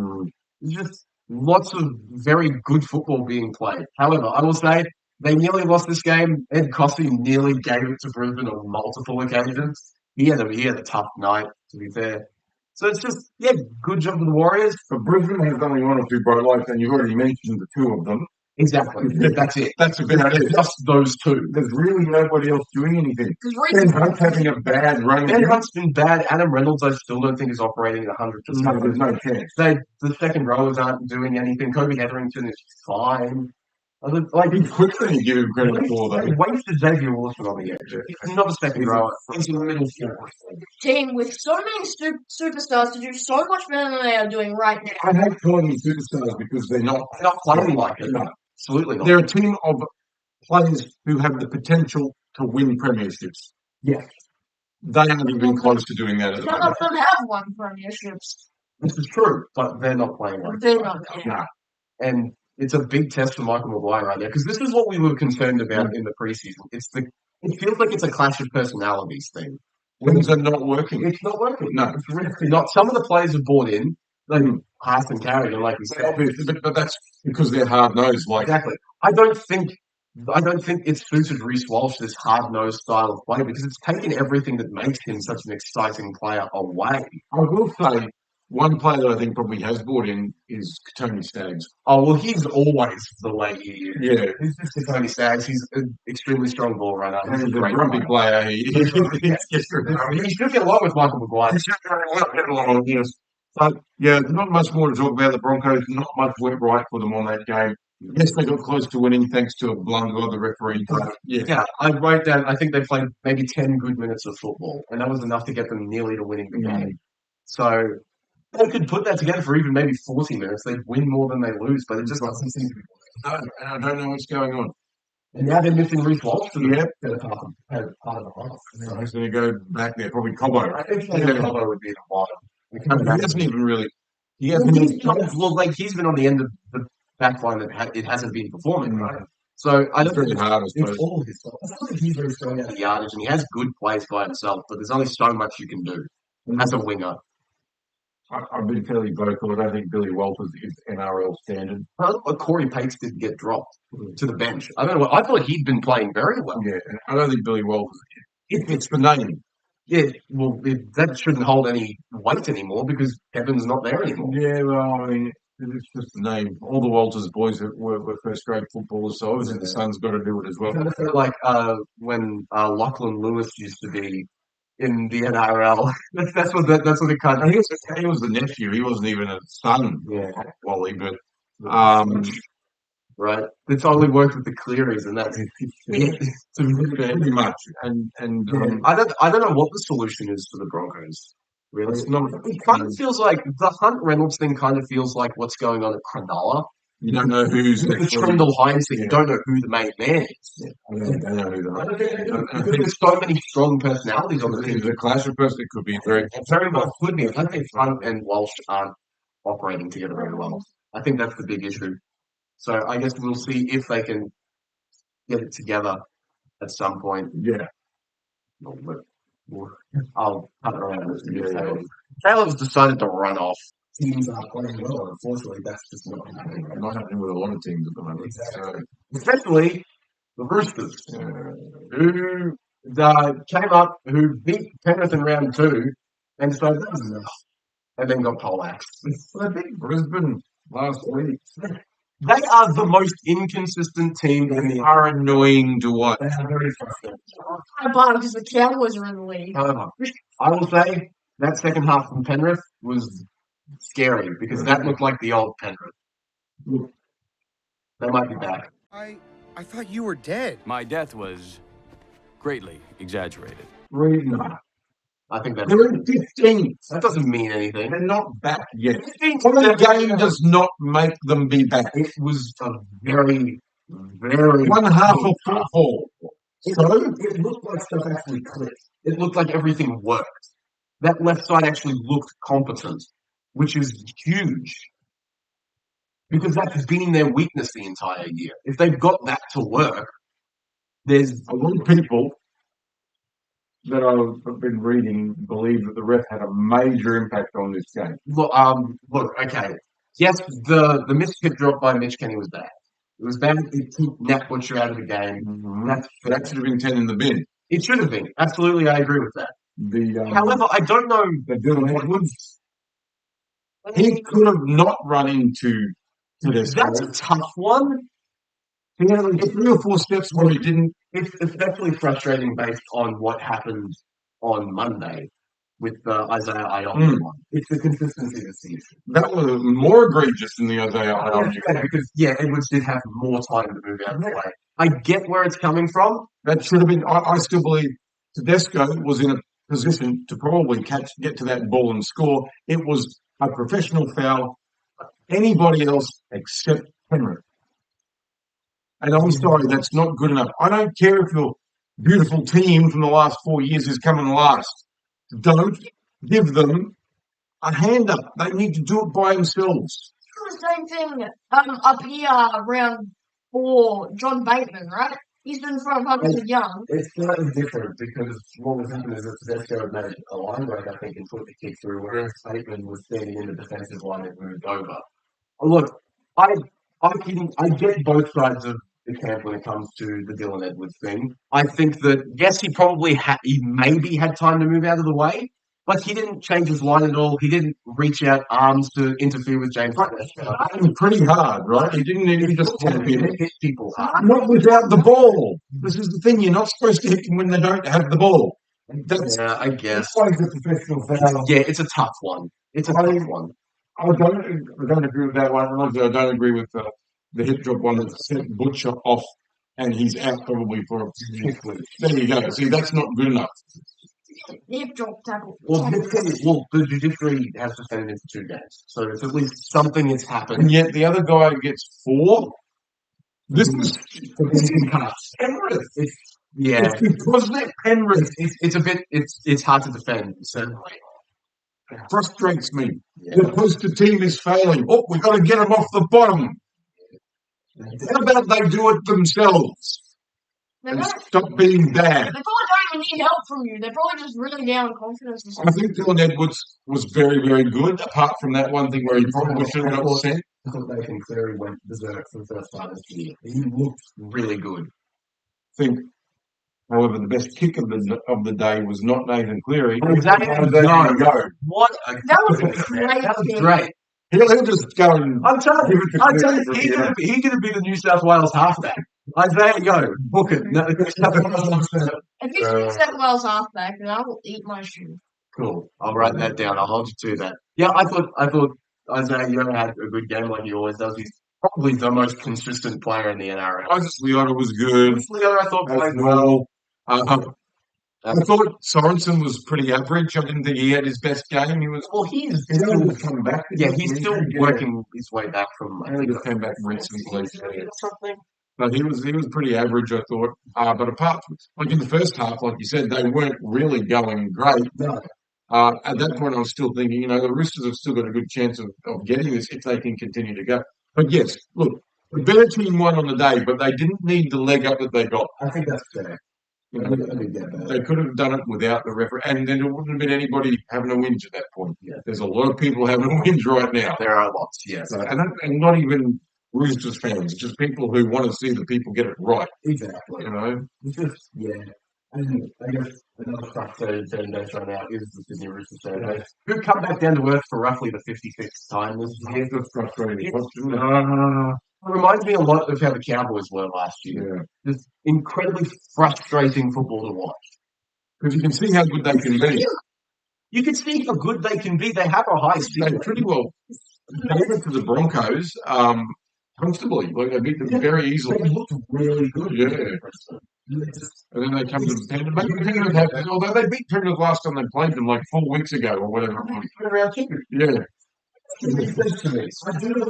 There's just lots of very good football being played. However, I will say they nearly lost this game. Ed Cossey nearly gave it to Brisbane on multiple occasions. He had a tough night, to be fair. So it's just, good job to the Warriors. But Brisbane has only one or two bright lights, and you've already mentioned the two of them. Exactly. That's it. That's about it. Just those two. There's really nobody else doing anything. Because Ben Reed, Hunt's having a bad run. Ben Hunt's been bad. Adam Reynolds, I still don't think is operating at 100%. No, there's no chance. The second rowers aren't doing anything. Kobe Hetherington is fine. Like He's quicker than you give him credit for, though. they wasted Xavier Wilson on the edge. He's not a second rower. He's in the middle forward. team with so many superstars to do so much better than they are doing right now. I hate calling them superstars because they're not. They're not playing like it. No. Absolutely not. They're a team of players who have the potential to win premierships. Yeah. They aren't even close to doing that at the None moment. of them have won premierships. This is true, but they're not playing like it. They're not. No. And it's a big test for Michael Maguire right there because this is what we were concerned about in the preseason. It feels like it's a clash of personalities thing. Things are not working. It's not working. No. It's really not. Some of the players have bought in, like Haas and Carrigan, like we said. But that's because they're hard nosed. Like Exactly. I don't think it's suited Reece Walsh, this hard nosed style of play, because it's taken everything that makes him such an exciting player away. I will say, one player that I think probably has bought in is Tony Staggs. Oh well, he's always the way he is. Yeah. He's just Tony Staggs. He's an extremely strong ball runner. And He's he's a great grumpy player. He should get along with Michael Maguire. Yes. But yeah, not much more to talk about the Broncos. Not much went right for them on that game. Yes, they got close to winning thanks to a blunder by the referee. But Yeah, I wrote down. I think they played maybe 10 good minutes of football, and that was enough to get them nearly to winning the game. So they could put that together for even maybe 40 minutes. They'd win more than they lose, but it just doesn't seem to be. no, and I don't know what's going on. And now they're missing Reece Walsh for the Yep. part of the half. So he's going to go back there, probably Cobbo. I think Colbo would be the bottom. He hasn't even really. He hasn't even. Well, like he's been on the end of the back line that it hasn't been performing, right? So I don't It's really think hard, I it's suppose. all his fault. I don't think he's very strong out of the yardage, and he has good plays by himself, but there's only so much you can do as a winger. I've been fairly vocal. I don't think Billy Walters is NRL standard. Corey Pates did get dropped to the bench. I don't know. I thought he'd been playing very well. Yeah, and I don't think Billy Walters. It's the name. Yeah, well, that shouldn't hold any weight anymore because Kevin's not there anymore. Yeah, well, I mean, It's just the name. All the Walters boys were first-grade footballers, so obviously the son's got to do it as well. Kind of felt like when Lachlan Lewis used to be in the NRL. That's what it kind of. And he was the nephew. He wasn't even a son, Yeah, Wally. But right. It's only worked with the Clearys, and that's pretty much. And I don't know what the solution is for the Broncos. Really, it's not. it kind of feels like the Hunt Reynolds thing. Kind of feels like what's going on at Cronulla. You don't know who's The Trendle Hines thing. You don't know who the main man is. I don't know who the Because there's so many strong personalities on the team. It's a clash of person. It could be very. Very well could be. I think Hunt and Walsh aren't operating together very well. I think that's the big issue. So I guess we'll see if they can get it together at some point. Yeah. I'll cut around this. Caleb's decided to run off. Teams are playing well. Unfortunately, that's just not happening. Not happening with a lot of teams at the moment. Exactly. Especially the Roosters, who came up, who beat Penrith in round 2, and decided that was enough, and then got poleaxed. I think Brisbane last week. They are the most inconsistent team in They the. are annoying to watch. They are very frustrating. I bought because the Cowboys are in the league. However, I will say that second half from Penrith was scary because that looked like the old Penrith. They might be back. I thought you were dead. My death was greatly exaggerated. I think that's. They're in 15th. That doesn't mean anything. They're not back yet. 15th. One game does not make them be back. It was a very, very. One half of football. So it looked like stuff actually clicked. It looked like everything worked. That left side actually looked competent, which is huge. Because that's been their weakness the entire year. If they've got that to work, there's A lot of people that I've been reading believe that the ref had a major impact on this game. look. Okay. Yes, the missed kick drop by Mitch Kenny was bad. It was bad. It took Nat Butcher out of the game. That should have been 10 in the bin. It should have been. Absolutely, I agree with that. However, I don't know. the Dylan Edwards, he could have not run into this. That's a tough one. He had like 3 or 4 steps where he didn't. It's especially frustrating based on what happened on Monday with the Isaiah Ion one. It's the consistency this season. That was more egregious than the Isaiah Ion. Because Edwards did have more time to move out of the way. I get where it's coming from. That should have been. I still believe Tedesco was in a position to probably get to that ball and score. It was a professional foul. Anybody else except Penrith. And I'm sorry, that's not good enough. I don't care if your beautiful team from the last 4 years is coming last. Don't give them a hand up. They need to do it by themselves. The same thing up here round 4, John Bateman, right? He's been in front of Hunter Young. It's slightly different because what was happening is that Tedesco had made a line break, I think, and put the kick through, whereas Bateman was standing in the defensive line and moved over. Look, I get both sides of the camp when it comes to the Dylan Edwards thing. I think that, yes, he maybe had time to move out of the way, but he didn't change his line at all. He didn't reach out arms to interfere with James. Pretty hard, right? He didn't even just hit people hard. Not without the ball. This is the thing. You're not supposed to hit them when they don't have the ball. Yeah, I guess. It's like a professional foul. Yeah, it's a tough one. It's a tough one. I don't agree with that one. I don't agree with the hip drop one that sent Butcher off and he's out probably for a kick. There you go. See, that's not good enough. Hip drop tackle. Well, the judiciary has suspended him for 2 games, so it's at least something has happened. And yet the other guy gets 4. This is Penrith. Yeah, It's because they're Penrith. it's a bit. It's hard to defend, certainly. Frustrates me. Yeah. Because the team is failing. Oh, we've got to get them off the bottom. How about they do it themselves They're and not- stop being bad? They probably don't even need help from you. They're probably just really down in confidence or I something. think Dylan Edwards was very, very good, apart from that one thing where he probably should have got sent. I thought Nathan Cleary went berserk for the first time this year. He looked really good. I think, however, the best kick of the day was not Nathan Cleary. Exactly. It was Isaiah Yeo. What? That was a great That was kick. great. He'll just go and I'm telling give you, it to I'm telling you, Cleveland, he's you know. going to be the New South Wales halfback. Isaiah, go book it. No, If he's New South Wales halfback, then I will eat my shoe. cool. I'll write that down. I'll hold you to that. Yeah, I thought Isaiah Yo had a good game like he always does. He's probably the most consistent player in the NRL. Moses Leota was good. Leota, I thought As played well. well. I thought Sorensen was pretty average. I didn't think he had his best game. He was. Well, he's He's still, able to come back. yeah, he's still working his way back from. I think he came back recently. or something. No, he was pretty average, I thought. But apart from, like in the first half, like you said, they weren't really going great. At that point, I was still thinking, the Roosters have still got a good chance of getting this if they can continue to go. But yes, look, the better team won on the day, but they didn't need the leg up that they got. I think that's fair. They could have done it without the referee, and then there wouldn't have been anybody having a whinge at that point. Yeah. There's a lot of people having a whinge right now. There are lots, yes. And not even Roosters fans, just people who want to see the people get it right. Exactly. It's just, yeah. And I guess another frustrated fan base right now is the Sydney Roosters fan base, who come back down to earth for roughly the 56th time this year. That's frustrating. It reminds me a lot of how the Cowboys were last year. Yeah. Just incredibly frustrating football to watch. Because you can see how good they can be. You can see how good they can be. They have a high They ceiling. pretty well. They went to the Broncos comfortably. Like they beat them very easily. They looked really good. Yeah. And then they come to the Penrith. Maybe Penrith have, although they beat Penrith last time they played them like 4 weeks ago or whatever it was. Yeah. I do know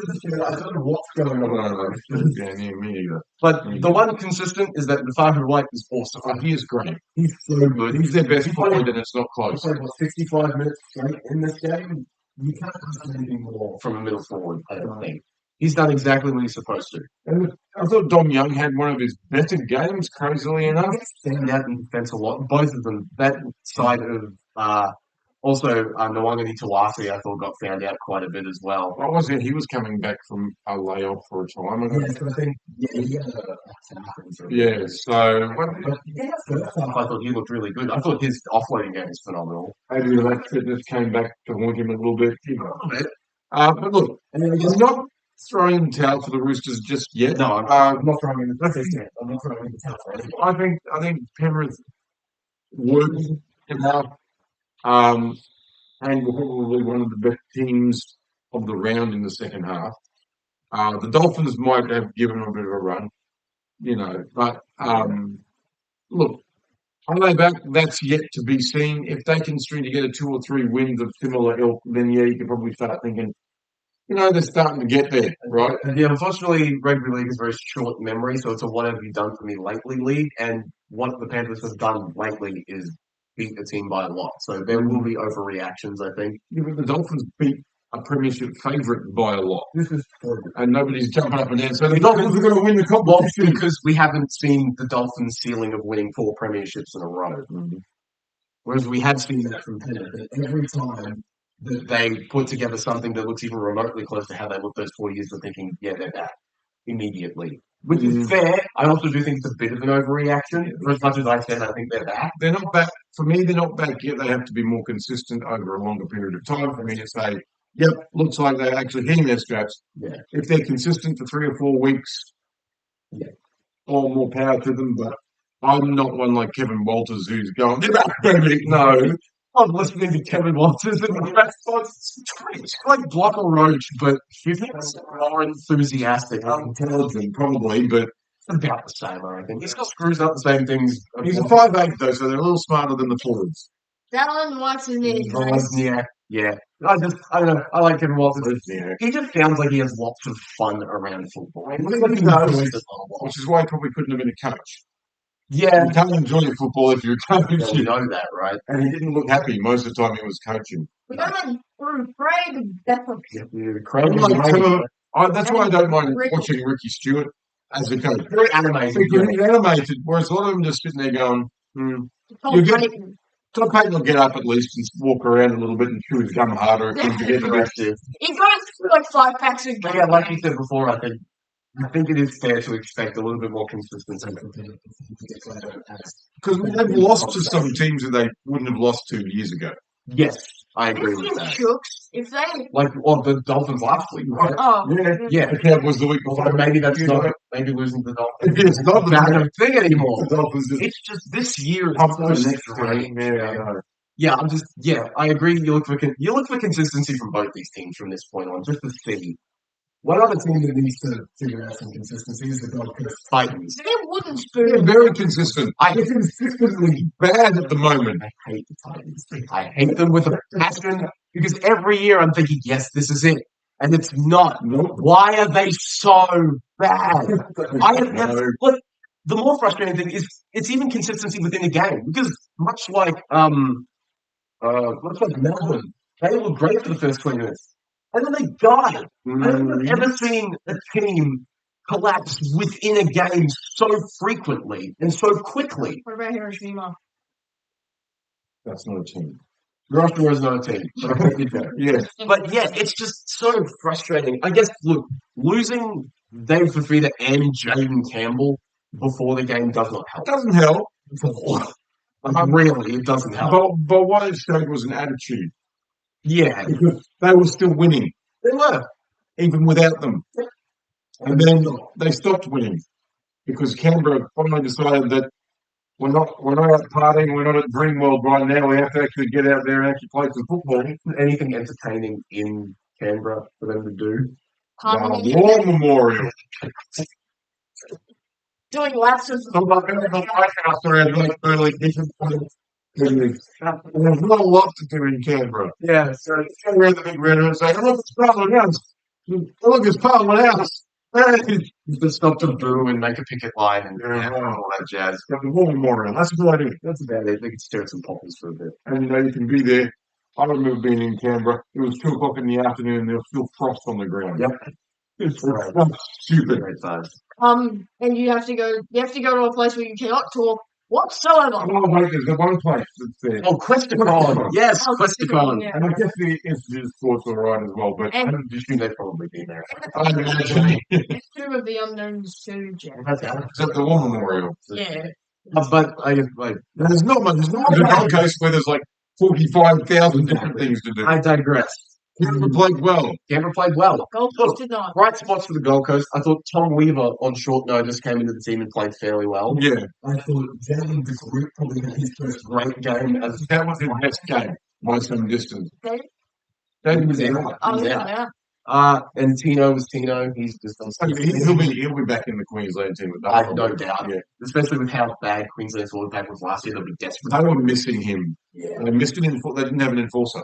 I don't know what's going on. Yeah, me either. But the one consistent is that Nathaniel White is awesome. He is great. He's so good. He's their best forward, and it's not He close. played, 65 minutes straight in this game? You can't ask anything more from a middle forward, I don't think. He's done exactly what he's supposed to. And I thought Dom Young had one of his better games, crazily enough. Stand out in defence a lot. Both of them. That side of also Nwangani Tawasi, I thought got found out quite a bit as well. What was it? He was coming back from a layoff for a time ago. Yeah, so I think he had Yeah, so first half, I thought he looked really good. I thought his offloading game is phenomenal. maybe that fitness came back to haunt him a little bit. But look, I'm not throwing in the towel for the Roosters just yet. No, I'm not throwing in the I'm not throwing in the towel for anyone. I think Penrith worked enough, and were probably one of the best teams of the round in the second half. The Dolphins might have given them a bit of a run, but look, are they back? That's yet to be seen. If they can string together 2 or 3 wins of similar ilk, then yeah, you can probably start thinking, they're starting to get there, right? Yeah, unfortunately, rugby league is a very short memory, so it's a what have you done for me lately league, and what the Panthers have done lately is beat the team by a lot. So there will be overreactions, I think. Yeah, but the Dolphins beat a premiership favourite by a lot. This is true. And nobody's jumping up and down. So the Dolphins are going to win the competition. Because we haven't seen the Dolphins' ceiling of winning 4 premierships in a row. Mm-hmm. Whereas we have seen that from Penrith. Every time that they put together something that looks even remotely close to how they looked those 4 years, we're thinking, yeah, they're back immediately. Which is fair. I also do think it's a bit of an overreaction. For as much as I said, I think they're back. They're not back. For me, they're not back yet. They have to be more consistent over a longer period of time for me to say, yep, looks like they're actually hitting their straps. Yeah. If they're consistent for 3 or 4 weeks, all more power to them. But I'm not one like Kevin Walters who's going, they're back, baby. No. I'm listening to Kevin Walters and it's like Block or Roach, but 50% more enthusiastic. Intelligent, probably, but It's about the same, I think. He still screws up the same things. he's a 5'8", though, so they're a little smarter than the forwards. Dallin wants his name. Yeah. I don't know. I like Kevin Walters. Yeah. He just sounds like he has lots of fun around football. Which is why he probably couldn't have been a coach. Yeah. You can't enjoy football if you're a coach. You know that, right? And he didn't look happy most of the time he was coaching. We got Craig Bethel. That's why I don't mind watching Ricky Stewart as a coach. Very animated. He's animated, whereas a lot of them just sitting there going, Tom Payton will get up at least and walk around a little bit and chew his gum harder if things get aggressive. He goes through like 5 packs a But yeah, like you said before, I think it is fair to expect a little bit more consistency. Because they've lost to some teams that they wouldn't have lost to years ago. Yes. I agree with that. Shooks, if they Like the Dolphins last week, right? Yeah. The Cowboys the week Although before. maybe that's not maybe losing to the Dolphins. It's not the Not a thing anymore. The Dolphins just It's just this year is pump so the next strange. team. Yeah, I know. Yeah, I agree. You look for consistency from both these teams from this point on, just to see. One other team that needs to figure out some consistency is the Gold Coast Titans. they wouldn't They're spoon. very consistent. They're consistently bad at the moment. I hate the Titans. I hate them with a passion because every year I'm thinking, yes, this is it. And it's not. Nope. Why are they so bad? No. Look, the more frustrating thing is it's even consistency within the game because much like Melbourne, they were great for the first 20 minutes. And then they died. I haven't ever seen a team collapse within a game so frequently and so quickly. What about Hiroshima? That's not a team. Hiroshima is not a team. But I think it's Yeah. But yeah, it's just so frustrating. I guess, look, losing Dave Fafita and Jaden Campbell before the game does not help. Doesn't help. Really, it doesn't help. But what it showed was an attitude. Yeah, Because they were still winning, they were. even without them. And then they stopped winning because Canberra finally decided that we're not out partying, we're not at Dreamworld right now. We have to actually get out there and actually play some football. Anything entertaining in Canberra for them to do. War Memorial. Doing laps of I'm not going to go house around like early different there's not a lot to do in Canberra. Yeah, So go around the big red and say, look, it's Parliament House. Look, it's Parliament House. Hey, just stop to boo and make a picket line and Yeah. all that jazz. got the War Memorial. That's what I do. That's about it. They could stir some poppies for a bit. And you can be there. I remember being in Canberra. It was 2 o'clock in the afternoon and there was still frost on the ground. Yep. It's Right. stupid. Great times. and you have to go to a place where you cannot talk whatsoever. Oh, wait, there's the one place that's there. Oh, Questacon. Yes, Oh, Questacon. yeah. And I guess the Institute of Sports are right as well, but I And would assume they've probably been there. I'd imagine it's Tomb of the Unknowns too, Jeff. That's how. it's at the War Memorial. Yeah. But I like. There's not much. There's not a Gold Coast where there's like 45,000 different things to do. I digress. Canberra played well. Canberra played well. Gold Coast did not. Bright spots for the Gold Coast. I thought Tom Weaver on short notice came into the team and played fairly well. Yeah, I thought Jalen DeGroot probably had his first great game as that was his best game by some distance. he was out. Oh, He was out. yeah. And Tino was Tino. He's just on I mean, he'll be back in the Queensland team. With that. I have no doubt. Yeah. Especially with how bad Queensland's forward pack was last year, they'll be desperate. They were missing him. Yeah. They missed an They didn't have an enforcer.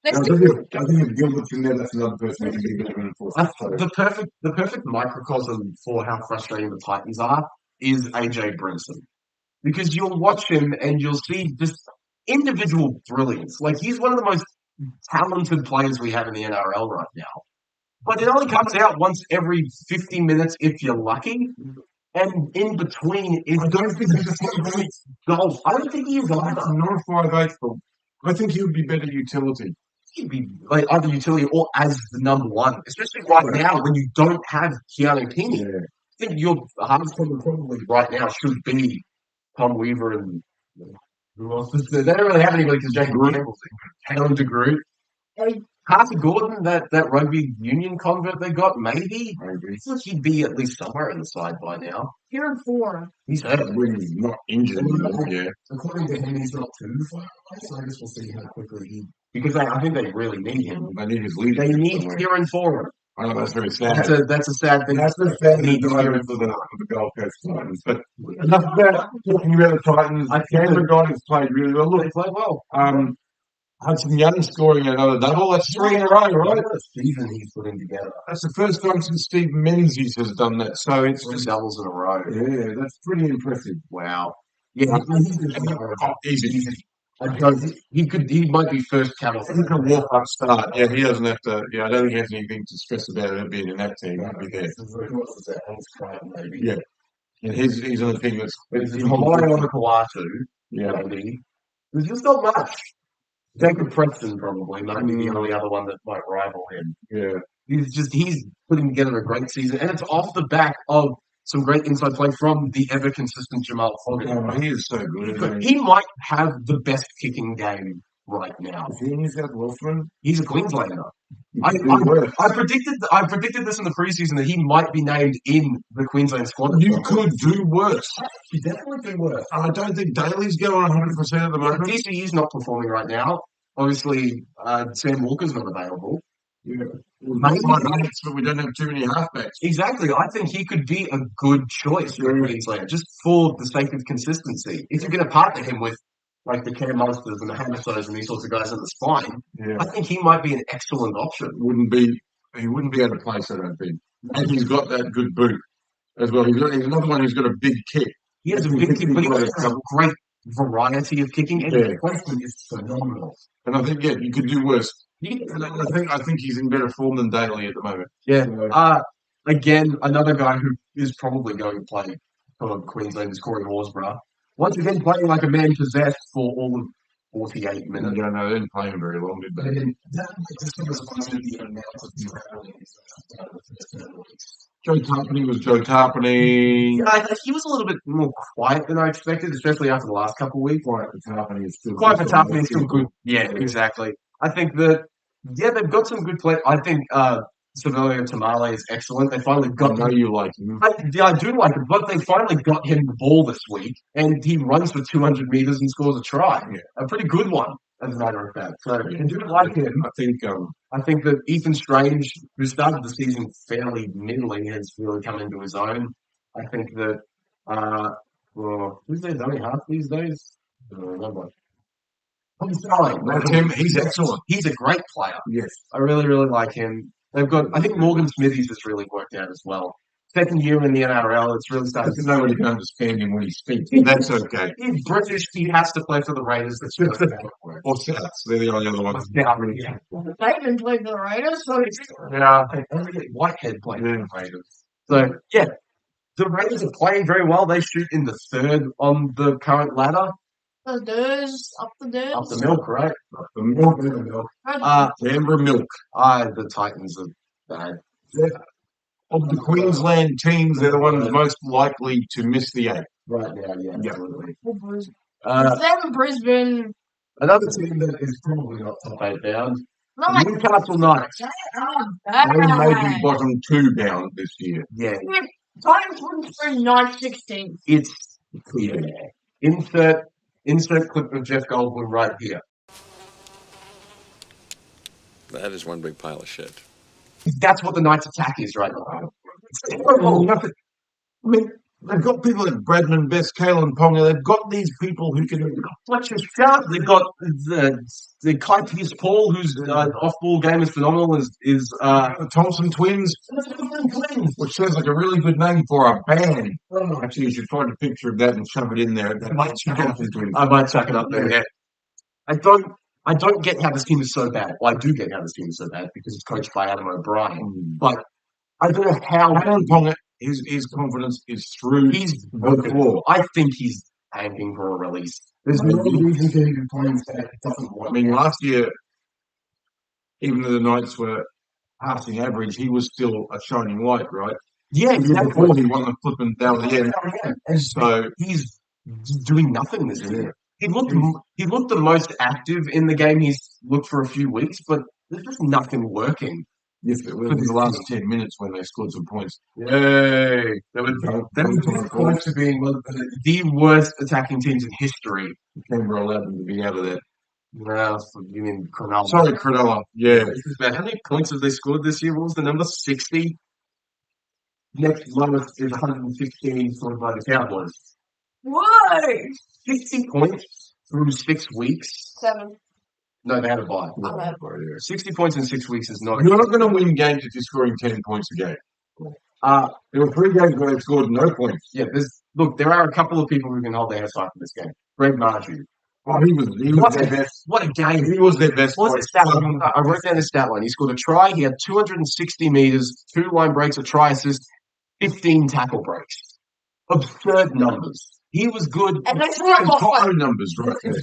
I Let's think do if Gilbert's in there, that's another person who can be a bit of an enforcer. The perfect microcosm for how frustrating the Titans are is AJ Brimson. Because you'll watch him and you'll see just individual brilliance. Like he's one of the most talented players we have in the NRL right now. But it only comes out once every 50 minutes if you're lucky. And in between is I don't think he's a 5'8". golf. I don't think he is either. Not a 5'8", but I think he would be better utility. He'd be like either utility or as the number one, especially right now when you don't have Keanu King. Yeah. I think your hardest problem probably right now should be Tom Weaver and who else is there? They don't really have anybody because Jack Campbell's there. Taylor DeGroot. Carter Gordon, that rugby union convert they got, maybe. I think he'd be at least somewhere in the side by now. here in four. He's hurt. When he's not injured. Yeah. According to him, he's not too far away, so I guess we'll see how quickly he. Because I think they really need him. They need his leader. They need somewhere. Kieran Foran. I know that's very sad. That's a sad thing. That's the sad Need news Kieran for the Gold Coast Titans. But enough about talking about the Titans. I Canberra guys played really well. They Look, played well. Hudson Young scoring another double. That's 3 in a row, right? What a season he's putting together. That's the first time since Steve Menzies has done that. So it's 3 just, doubles in a row. yeah, that's pretty impressive. Wow. Yeah, Easy. he might be first count off. He can walk up start. Yeah, he doesn't have to. Yeah, I don't think he has anything to stress about him being in that team. He'll be there. Maybe. Yeah. And he's on the team that's. It's relying on the Kawatu, Yeah. maybe. There's just not much. Jacob Preston probably might be the only other one that might rival him. Yeah. He's putting together a great season, and it's off the back of some great inside play from the ever consistent Jamal Fogarty. Oh, he is so good. Isn't he? He might have the best kicking game right now. Is he a New South Welshman? He's a Queenslander. He I, could do worse. I predicted this in the preseason that he might be named in the Queensland squad. You could do worse. He definitely do worse. I don't think Daly's going 100% at the moment. DCU's not performing right now. Obviously, Sam Walker's not available. Yeah. Maybe halfbacks, but we don't have too many halfbacks. Exactly. I think he could be a good choice for Queensland, just for the sake of consistency. If you're going to partner him with like the Cam Munsters and the Hammerstones and these sorts of guys in the spine, I think he might be an excellent option. He wouldn't be out of place, I don't think. And he's got that good boot as well. He's another one who's got a big kick. He has a big kick, but he has a great variety of kicking, and his placement is phenomenal. And I think, you could do worse. I think he's in better form than Daly at the moment. Yeah. Again, another guy who is probably going to play for Queensland is Corey Horsburgh. Once again, playing like a man possessed for all of 48 minutes. Yeah, no, they didn't play him very long, did they? Joe Tarpany was Joe Tarpany. Yeah, he was a little bit more quiet than I expected, especially after the last couple of weeks. Quiet for Tarpany is still good. Yeah, exactly. I think that, they've got some good play. I think Savelio Tamale is excellent. They finally got I know you like him. I do like him, but they finally got him the ball this week, and he runs for 200 meters and scores a try. Yeah. A pretty good one, as a matter of fact. So I do like him. I think that Ethan Strange, who started the season fairly middling, has really come into his own. I think that who's their dummy half these days? I don't remember. He's excellent. He's a great player. Yes. I really, really like him. They've got, I think Morgan Smithies has really worked out as well. Second year in the NRL, it's really started. Nobody can understand him when he speaks. That's okay. He's British. He has to play for the Raiders. That's just or Souths. They're the only other ones. Yeah. They even played for the Raiders. So Whitehead played for the Raiders. So, the Raiders are playing very well. They shoot in the third on the current ladder. Up the milk, right? Up the milk. Amber milk. The Titans are bad. Yeah. Of the Queensland teams, they're the ones most likely to miss the 8. Right now, absolutely. Brisbane. Another team that is probably not top 8 bound. Newcastle Knights. They may be bottom 2 bound this year. Yeah. Titans won through 9-16. It's clear. Insert clip of Jeff Goldblum right here. That is one big pile of shit. That's what the Knights' attack is right now. I mean, they've got people like Bradman, Best, Kalen Ponga. They've got these people who can Fletcher Sharp. They've got the Kai Pierce Paul, whose off-ball game is phenomenal. Is Thompson Twins, which sounds like a really good name for a band. Actually, you should find a picture of that and shove it in there. I might chuck it up there. Yeah. I don't get how this team is so bad. Well, I do get how this team is so bad because it's coached by Adam O'Brien. But I don't know how Adam Ponga, his confidence is through. He's the floor. I think he's tanking for a release. There's no reason to even play that. It doesn't work. I mean, last year, even though the Knights were passing average, he was still a shining light, right? Yeah, exactly. Before he won the flipping down the end. And so he's doing nothing this year. He looked the most active in the game he's looked for a few weeks, but there's just nothing working. Yes, it was in the last 10 minutes when they scored some points. Yay! That was close to being one of the worst attacking teams in history. Canberra allowed them to be out of that. Well, you mean Cronulla? Sorry, Cronulla. Yeah. How many points have they scored this year? What was the number? 60? Next lowest is 116 scored by the Cowboys. Whoa! 60 points through 6 weeks. 7. No, they had a bye. 60 points in 6 weeks is not. You're not going to win games if you're scoring 10 points a game. There were 3 games where they scored no points. Yeah, there are a couple of people who can hold their heads high for this game. Greg Marju. Oh, he was their best. What a game. He was their best. What's his stat line? I wrote down his stat line. He scored a try. He had 260 meters, 2 line breaks, a try assist, 15 tackle breaks. Absurd numbers. He was good. And they still lost numbers, right? And they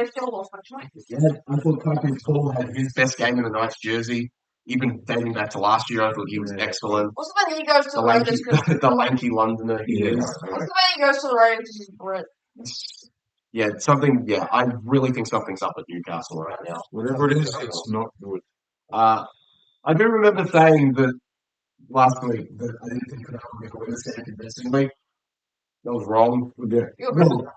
still lost by 20. Yeah, I thought Kai Paul had his best game in the Knights jersey. Even dating back to last year, I thought he was excellent. What's the when he goes to the Raiders? The lanky Londoner he is. What's the when he goes to the Raiders because he's Brit? Yeah, something. Yeah, I really think something's up at Newcastle right now. Whatever it is, it's not good. I do remember saying that last week that I didn't think Cronulla would win the second convincingly. That was wrong. Yeah. Well,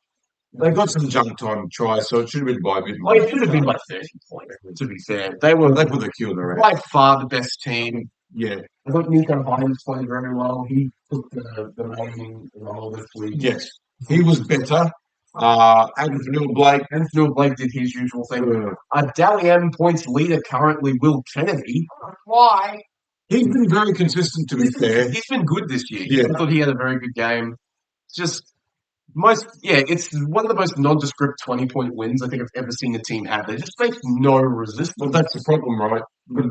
they got some junk time tries, so it should have been by a bit more. Well, it should have been like 30 points, to be fair. They Well, were they put the queue in the round. by far the best team. Yeah. I thought Nico Hines played very well. He took the main role this week. Yes. He was better. Anthony Blake. Anthony Blake did his usual thing. Dally M points leader currently Will Kennedy. Why? He's been very consistent, to be fair. He's been good this year. Yeah. I thought he had a very good game. It's one of the most nondescript 20-point wins I think I've ever seen a team have. They just face no resistance. Well, that's the problem, right? But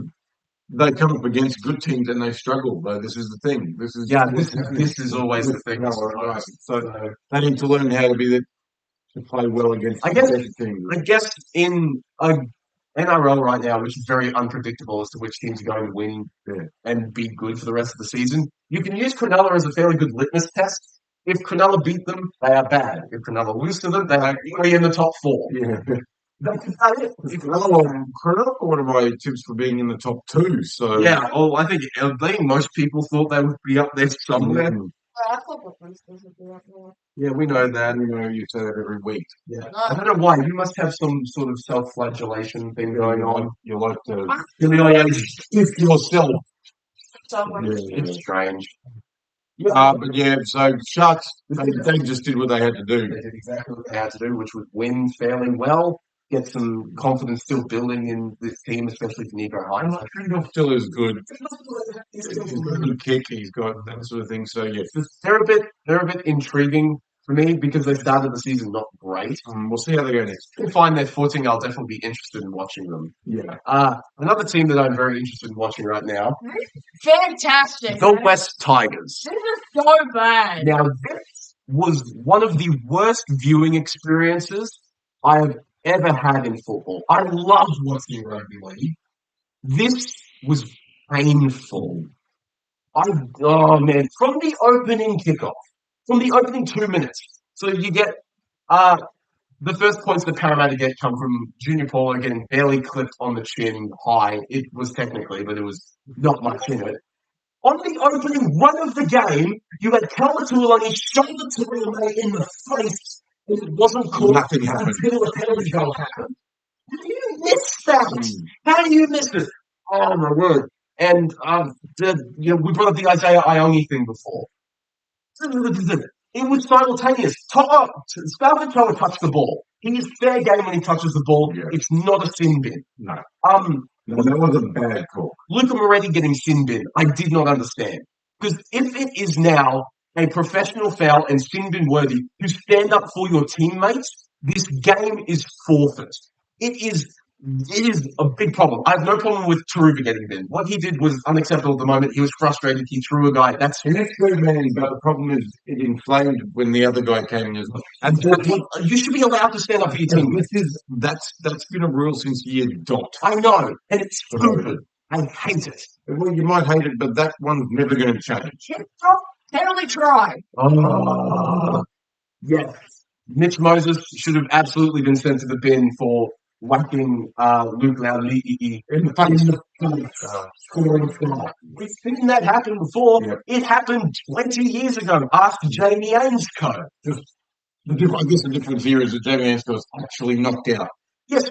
they come up against good teams and they struggle, though. This is the thing. This is always the thing. So they need to learn how to play well against better teams. I guess in a NRL right now, which is very unpredictable as to which teams are going to win and be good for the rest of the season, you can use Cronulla as a fairly good litmus test. If Cronulla beat them, they are bad. If Cronulla lose to them, they are easily in the top 4. Yeah. That's about it. Cronulla one of my tips for being in the top 2. So yeah, I think most people thought they would be up there somewhere. I thought the Roosters would be up there. Yeah, we know that. You say that every week. Yeah. I don't know why. You must have some sort of self-flagellation thing going on. You like to humiliate yourself. It's strange. But yeah, so Sharks, they just did what they had to do. They did exactly what they had to do, which was win fairly well, get some confidence still building in this team, especially for Nico Hines. Randolph still is good. He's got a good kick. He's got that sort of thing. So yeah, they're a bit intriguing for me because they started the season not great. We'll see how they go next. If they find their footing, I'll definitely be interested in watching them. Yeah. Another team that I'm very interested in watching right now. Fantastic. The West Tigers. This is so bad. Now, this was one of the worst viewing experiences I have ever had in football. I loved watching rugby league. This was painful. From the opening kickoff, from the opening 2 minutes. So you get the first points that Parramatta get come from Junior Paulo getting barely clipped on the chin high. It was technically, but it was not much in it. On the opening run of the game, you had Kalatualani shot the Tauranga in the face, and it wasn't called Nothing happened. until a penalty goal happened. How do you miss that? How do you miss it? Oh my word! And we brought up the Isaiah Iongi thing before. It was simultaneous. Spalvin Toa touched the ball. He is fair game when he touches the ball. Yeah. It's not a sin bin. No. No, that was a bad call. Luca Moretti getting sin bin, I did not understand. Because if it is now a professional foul and sin bin worthy to stand up for your teammates, this game is forfeit. It is a big problem. I have no problem with Taruva getting bin. What he did was unacceptable at the moment. He was frustrated. He threw a guy. That's good, man. But the problem is it inflamed when the other guy came in as well. And you should be allowed to stand up for your team. That's been a rule since year dot. I know, and it's stupid. I hate it. Well, you might hate it, but that one's never going to change. Penalty try. Yes. Mitch Moses should have absolutely been sent to the bin for whacking Luke Laulii in the face. Scoring try. We've seen that happen before. Yep. It happened 20 years ago. Ask Jamie Ainscough. I guess the difference here is that Jamie Ainscough was actually knocked out. Yes,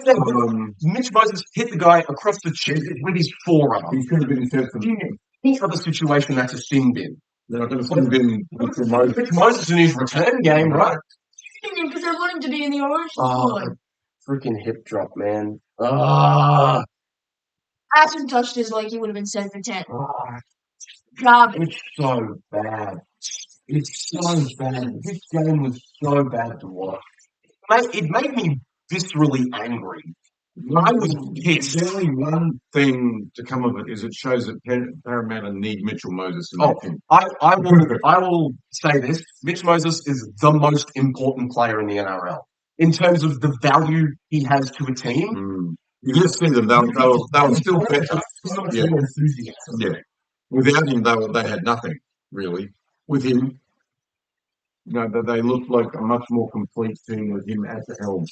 Mitch Moses hit the guy across the chest with his forearm. He could have been sent to In any other situation, that's a sin bin. They're not going to send bin with Moses. Mitch Moses in his return game, right? Because I want him to be in the orange squad. Freaking hip drop, man. Ashton touched his leg, he would have been sent for 10. Garbage. It's so bad. It's so bad. This game was so bad to watch. It made me viscerally angry. I was pissed. There's only one thing to come of it is it shows that Parramatta need Mitchell Moses in their team. I will say this. Mitch Moses is the most important player in the NRL. In terms of the value he has to a team. You just see them, they were still better. Yeah. Without him, they had nothing, really. With him, that they look like a much more complete team with him at the helm.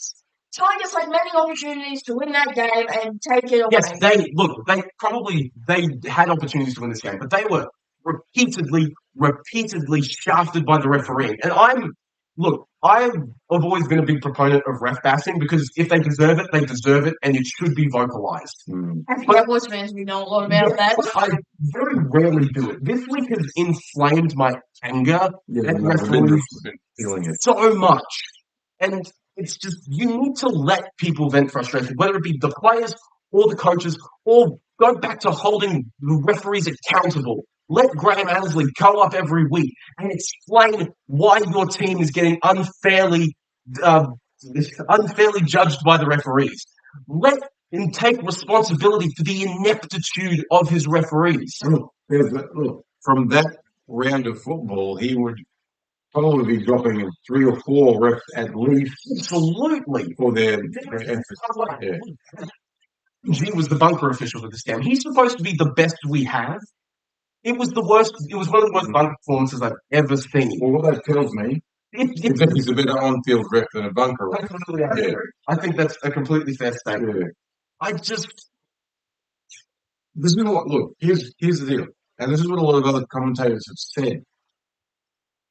Tigers had many opportunities to win that game and take it away. Yes, they had opportunities to win this game, but they were repeatedly shafted by the referee. And I've always been a big proponent of ref bashing because if they deserve it, and it should be vocalized. As Cowboys fans, we know a lot about that. I very rarely do it. This week has inflamed my anger at referees feeling it so much. And it's just, you need to let people vent frustration, whether it be the players or the coaches, or go back to holding the referees accountable. Let Graham Annesley go up every week and explain why your team is getting unfairly judged by the referees. Let him take responsibility for the ineptitude of his referees. Look, from that round of football, he would probably be dropping 3 or 4 refs at least. Absolutely. For their efforts. Yeah. He was the bunker official for this game. He's supposed to be the best we have. It was the worst. It was one of the worst bunker performances I've ever seen. Well, what that tells me is that he's a better on-field ref than a bunker ref. Absolutely, I think that's a completely fair statement. Yeah. This is what. Look, here's the deal, and this is what a lot of other commentators have said.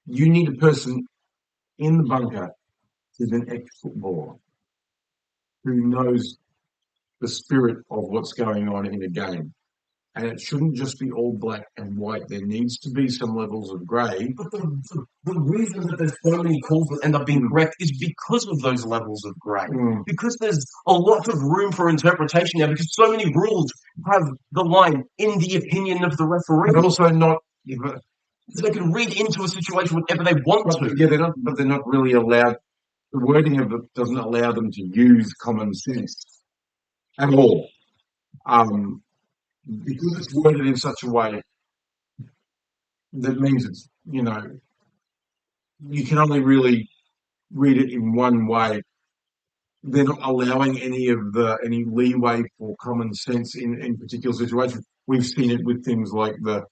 You need a person in the bunker who's an ex-footballer who knows the spirit of what's going on in a game. And it shouldn't just be all black and white. There needs to be some levels of grey. But the reason that there's so many calls that end up being correct is because of those levels of grey. Because there's a lot of room for interpretation now, because so many rules have the line, in the opinion of the referee. And also not... So they can read into a situation whatever they want to. Yeah, they're not really allowed... The wording of it doesn't allow them to use common sense at all. Because it's worded in such a way that means it's, you can only really read it in one way. They're not allowing any leeway for common sense in particular situations. We've seen it with things like the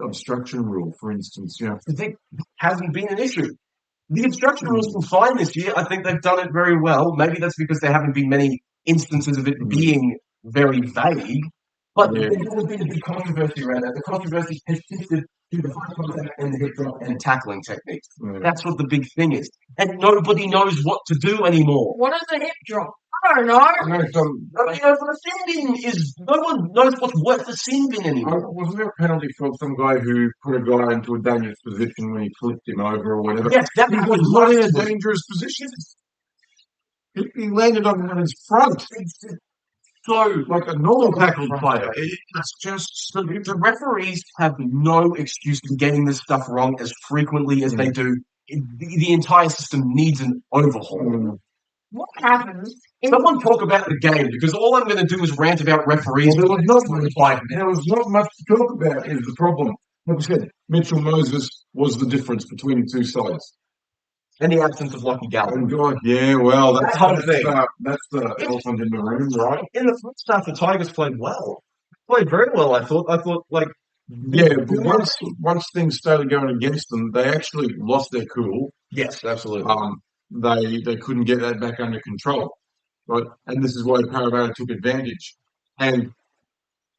obstruction rule, for instance. It hasn't been an issue. The obstruction rule's been fine this year. I think they've done it very well. Maybe that's because there haven't been many instances of it being very vague. But there hasn't been a big controversy around that. The controversy has shifted to the high contact and the hip drop and tackling techniques. That's what the big thing is. And nobody knows what to do anymore. What is the hip drop? I don't know. The sin bin is... No one knows what's worth the sin bin anymore. Wasn't there a penalty for some guy who put a guy into a dangerous position when he flipped him over or whatever? Yes, that was not in a dangerous position. He landed on his front. So, like a normal tackle player, it's just... The referees have no excuse for getting this stuff wrong as frequently as they do. The entire system needs an overhaul. What happens? Someone talk about the game, because all I'm going to do is rant about referees. There was not much to talk about, is the problem. Like I said, Mitchell Moses was the difference between the two sides. And the absence of Lockie Gallen. Yeah, well, that's the elephant in the room, right? In the first half, the Tigers played well. Played very well, I thought. Yeah, but once things started going against them, they actually lost their cool. Yes, absolutely. They couldn't get that back under control, right? And this is why Parramatta took advantage. And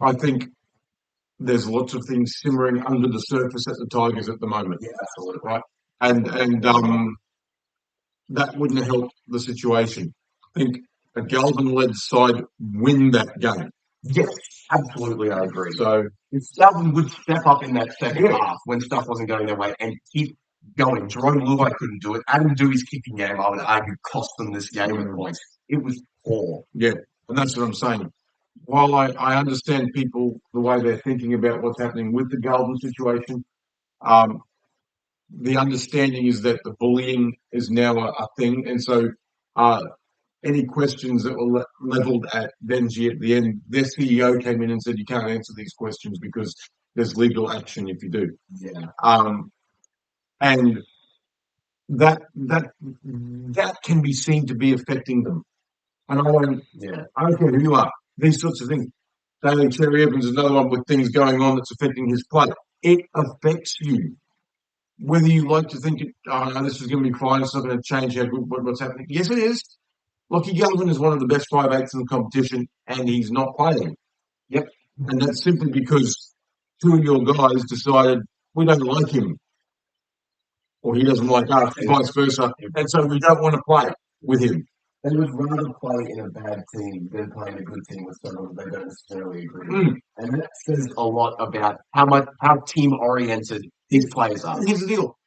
I think there's lots of things simmering under the surface at the Tigers at the moment. Yeah, absolutely. Right? And that wouldn't have helped the situation. I think a Galvin-led side win that game. Yes, absolutely, I agree. So if Galvin would step up in that second half when stuff wasn't going their way and keep going. Jerome Luai couldn't do it. Adam Dewey's kicking game, I would argue, cost them this game at points. It was poor. Yeah, and that's what I'm saying. While I understand people, the way they're thinking about what's happening with the Galvin situation, the understanding is that the bullying is now a thing. And so any questions that were levelled at Benji at the end, their CEO came in and said, you can't answer these questions because there's legal action if you do. Yeah. And that can be seen to be affecting them. And I don't care who you are. These sorts of things. Daly Cherry Evans is another one with things going on that's affecting his play. It affects you. whether you like to think this is going to be fine, it's not going to change how good what's happening. Yes, it is. Lockie Galvin is one of the best 5'8" in the competition, and he's not playing. Yep. And that's simply because two of your guys decided we don't like him, or he doesn't like us, and vice versa. And so we don't want to play with him. They would rather play in a bad team than play in a good team with someone they don't necessarily agree with. And that says a lot about how team oriented these players are. Here's the deal.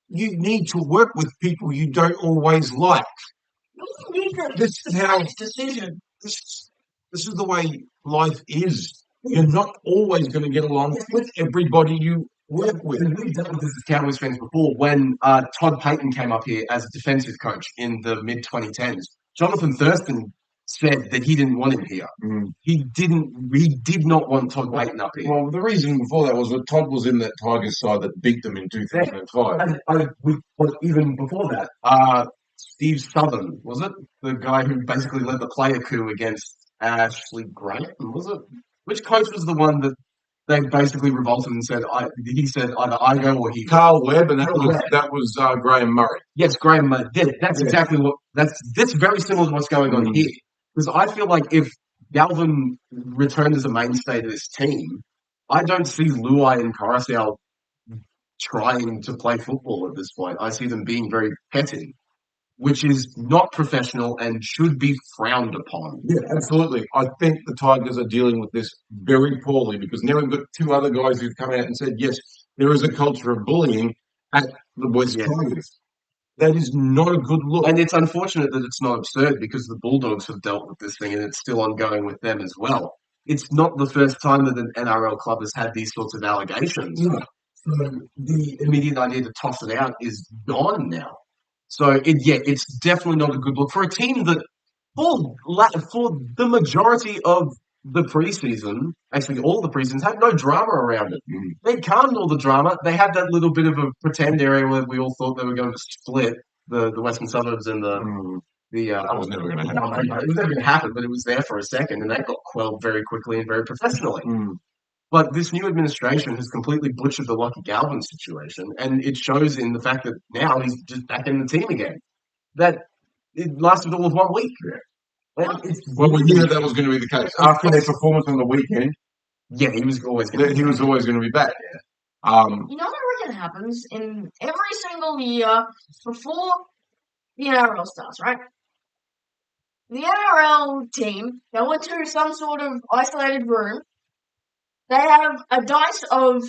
You need to work with people you don't always like. This is how decision. This is the way life is. You're not always going to get along with everybody you work with. And we've dealt with this as Cowboys fans before. When Todd Payton came up here as a defensive coach in the mid-2010s, Jonathan Thurston said that he didn't want him here. He did not want Todd Payton up here. Well, the reason before that was that Todd was in that Tigers side that beat them in 2005. But even before that, Steve Southern, was it? The guy who basically led the player coup against Ashley Graham, was it? Which coach was the one that they basically revolted and said, he said either I go or he go? Carl Webb, and that was Graham Murray. Yes, Graham Murray did it. That's exactly what, that's very similar to what's going on here. Because I feel like if Galvin returned as a mainstay to this team, I don't see Luai and Coruscant trying to play football at this point. I see them being very petty, which is not professional and should be frowned upon. Yeah, absolutely. I think the Tigers are dealing with this very poorly because now we've got two other guys who've come out and said, yes, there is a culture of bullying at the West Tigers. That is not a good look. And it's unfortunate that it's not absurd because the Bulldogs have dealt with this thing and it's still ongoing with them as well. It's not the first time that an NRL club has had these sorts of allegations. Yeah. So the immediate idea to toss it out is gone now. So, it's definitely not a good look for a team that, for the majority of the preseason, actually all the preseasons, had no drama around it. They calmed all the drama. They had that little bit of a pretend area where we all thought they were going to split the western suburbs and that was never going to happen. It was never going to happen, but it was there for a second, and that got quelled very quickly and very professionally. But this new administration has completely butchered the Lockie Galvin situation, and it shows in the fact that now he's just back in the team again. That it lasted all of 1 week. Well, we knew that was going to be the case. After their performance on the weekend, he was always going to be back. You know what I reckon happens in every single year before the NRL starts, right? The NRL team go into some sort of isolated room. They have a dice of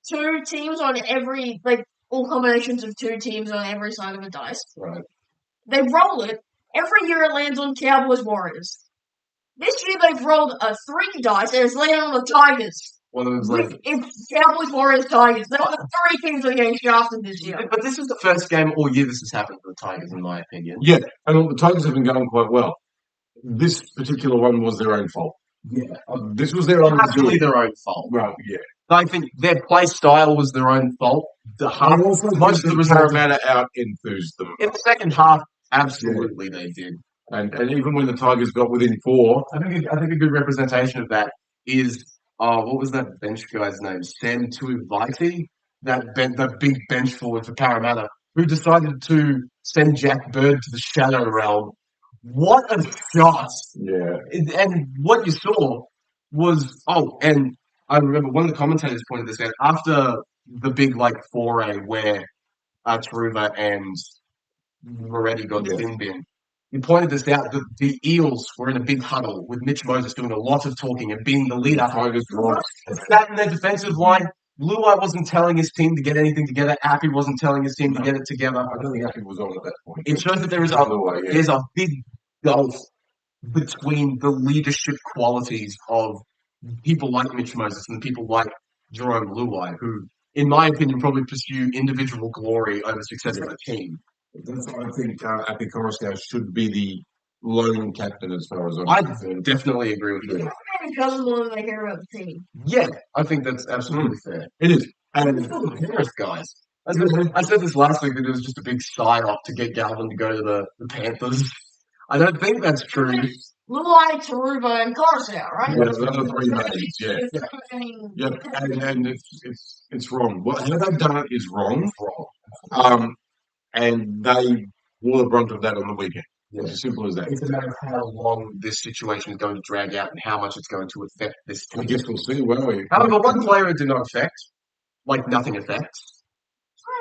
two teams on every, all combinations of two teams on every side of a dice. Right. They roll it. Every year it lands on Cowboys Warriors. This year they've rolled a 3 dice and it's landed on the Tigers. It's Cowboys Warriors Tigers. They're the 3 teams that are getting shafted this year. But this is the first game all year this has happened for the Tigers, in my opinion. Yeah, and the Tigers have been going quite well. This particular one was their own fault. Yeah. This was their own Absolutely their own fault. Well, yeah. I think their play style was their own fault. Most of the Parramatta out-enthused them. In the second half, absolutely they did. And even when the Tigers got within 4... I think a good representation of that is, what was that bench guy's name? Sam Tuiviti? That big bench forward for Parramatta, who decided to send Jack Bird to the shadow realm. What a shot! Yeah. And what you saw was, and I remember one of the commentators pointed this out, after the big, foray where Taruva and Moretti got sin bin. He pointed this out, that the Eels were in a big huddle with Mitch Moses doing a lot of talking and being the leader. Tigers Sat in their defensive line. Luai wasn't telling his team to get anything together. Appy wasn't telling his team to get it together. I don't think Appy was on at that point. It shows that there's a big gulf between the leadership qualities of people like Mitch Moses and people like Jerome Luai, who, in my opinion, probably pursue individual glory over success of a team. That's why I think Appy Coruscant should be the lone captain as far as I'm concerned. Definitely agree with you. Maybe doesn't want to care about the team. Yeah, I think that's absolutely fair. It is. And it's still the Penrith guys. I said this last week that it was just a big psyop to get Galvin to go to the Panthers. I don't think that's true. Luai, Taruva, and Coruscant, right? Yeah, those are three mains. Yeah. I mean, Yep, and it's wrong. What how they've done it is wrong. And they bore the brunt of that on the weekend. It's as simple as that. It's a matter of how long this situation is going to drag out and how much it's going to affect this I team. guess we'll see, won't we? However, one player it did not affect, like nothing affects,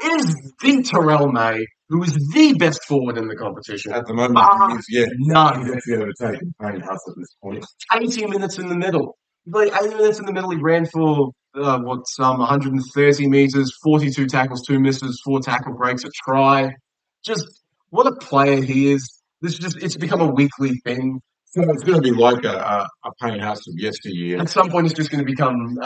is the Terrell May, who is the best forward in the competition. At the moment, yeah, None. he's actually overtaken Payne Huss at this point. 80 minutes in the middle. He played 80 minutes in the middle. He ran for, 130 meters, 42 tackles, 2 misses, 4 tackle breaks, a try. Just what a player he is. It's become a weekly thing. So it's going to be like a Payne Huss of yesteryear. At some point, it's just going to become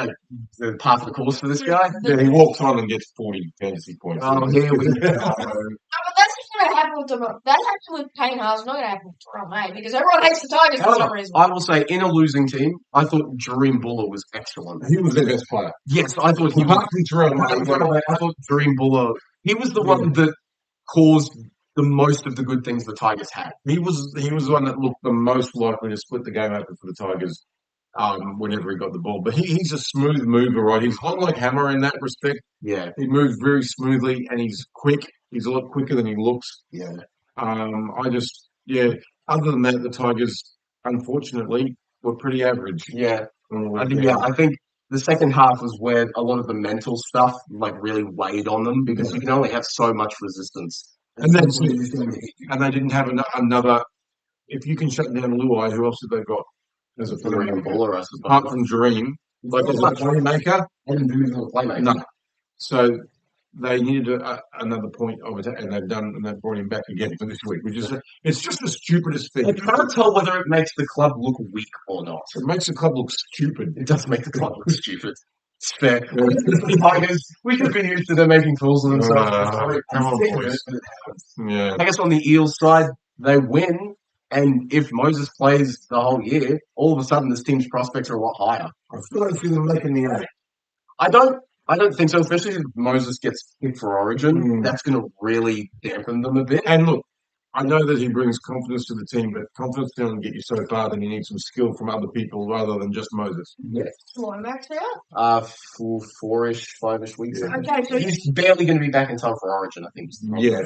the part of the course for this guy. Yeah, he walks on and gets 40 fantasy points. Oh, here we go. no, but that's just going to happen with them. That's actually with Payne Haas, not going to happen with Terrell May, because everyone hates the Tigers for some reason. I will say, in a losing team, I thought Dream Buller was excellent. He was their best player. Yes, I thought he Apart from Terrell May, I thought Dream Buller, he was the one that caused the most of the good things the Tigers had. he was the one that looked the most likely to split the game open for the Tigers whenever he got the ball. But he's a smooth mover, right? He's hot like hammer in that respect. Yeah, He moves very smoothly and he's quick. He's a lot quicker than he looks. yeah. Other than that, the Tigers, unfortunately, were pretty average. Yeah, on the I think weekend. I think the second half was where a lot of the mental stuff really weighed on them because you can only have so much resistance. And that's somebody it. is going to hit you. And they didn't have another. If you can shut down Luai, who else have they got as a Dream playmaker? Buller, I suppose. Apart from Dream, like as a playmaker, And do his little playmaker. no. So they needed another point of it, and they've brought him back again for this week, which is it's just the stupidest thing. I can't tell whether it makes the club look weak or not. It makes the club look stupid. It does make the club look stupid. It's fair. The Tigers, we should be used to them making fools of themselves. Come on, boys. Yeah. I guess on the Eels side, they win, and if Moses plays the whole year, all of a sudden this team's prospects are a lot higher. I still don't see them making the eight. I don't think so, especially if Moses gets picked for Origin. Mm. That's going to really dampen them a bit. And look, I know that he brings confidence to the team, but confidence can only get you so far. Then you need some skill from other people rather than just Moses. Yes. What, Max out? Four-ish, 5-ish weeks. Yeah. Okay, so He's barely going to be back in time for Origin, I think. Is the problem. Yeah.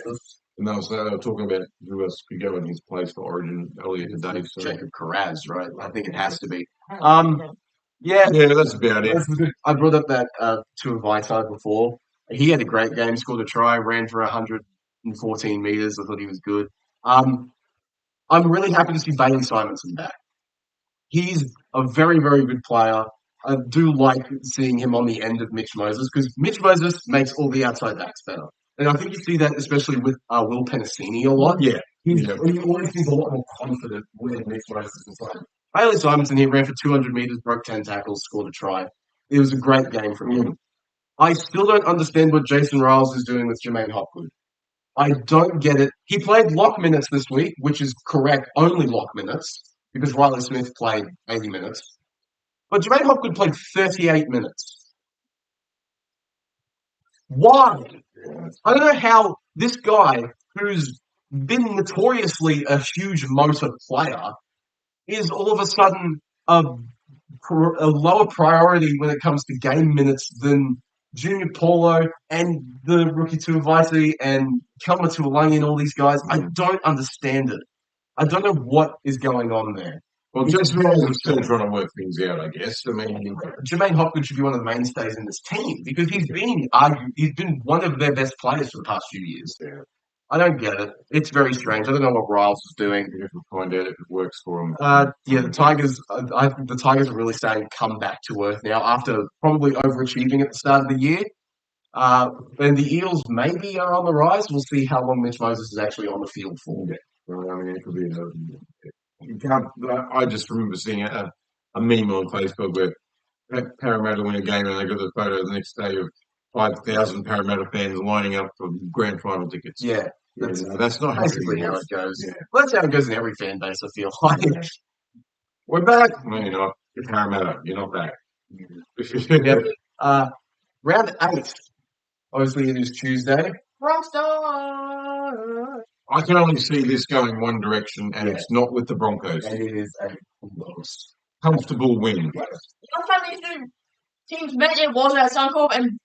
And they were talking about who else could go in his place for Origin earlier today. So. Jacob Carraz, right? I think it has to be. Yeah. Yeah, That's about it. that's good. I brought up that to Vaitai before. He had a great game, scored a try, ran for 114 meters. I thought he was good. I'm really happy to see Bailey Simonson back. He's a very, very good player. I do like seeing him on the end of Mitch Moses because Mitch Moses makes all the outside backs better. And I think you see that especially with Will Penasini a lot. Yeah. He Yeah. always seems a lot more confident when Mitch Moses is inside. Bailey Simonson, he ran for 200 meters, broke 10 tackles, scored a try. It was a great game from him. I still don't understand what Jason Riles is doing with Jermaine Hopgood. I don't get it. He played lock minutes this week, which is correct, only lock minutes, because Riley Smith played 80 minutes. But Jermaine Hopgood played 38 minutes. Why? I don't know how this guy, who's been notoriously a huge motor player, is all of a sudden a lower priority when it comes to game minutes than Junior Paulo and the rookie Tuivasa and Kelma Tuolangi and all these guys. I don't understand it. I don't know what is going on there. Well, Jason Riles is still trying to work things out, I guess. I mean, Jermaine Hopgood should be one of the mainstays in this team because he's been one of their best players for the past few years. Yeah. I don't get it. It's very strange. I don't know what Riles is doing. we have to find out if it works for him. The Tigers. I think the Tigers are really starting to come back to earth now after probably overachieving at the start of the year. And the Eels maybe are on the rise. We'll see how long Mitch Moses is actually on the field for. Well, I mean, it could be. You can't. I just remember seeing a meme on Facebook where Parramatta win a game and they got the photo the next day of 5,000 Parramatta fans lining up for grand final tickets. Yeah, That's not basically how it goes. Yeah. Well, that's how it goes in every fan base. I feel like We're back. No, you're not. You're Parramatta. You're not back. Yep. Round 8. Obviously, it is Tuesday. Rockstar. I can only see this going one direction, and it's not with the Broncos. And it is a Bulldogs. Comfortable win. How fun these two teams met it was at Suncorp, and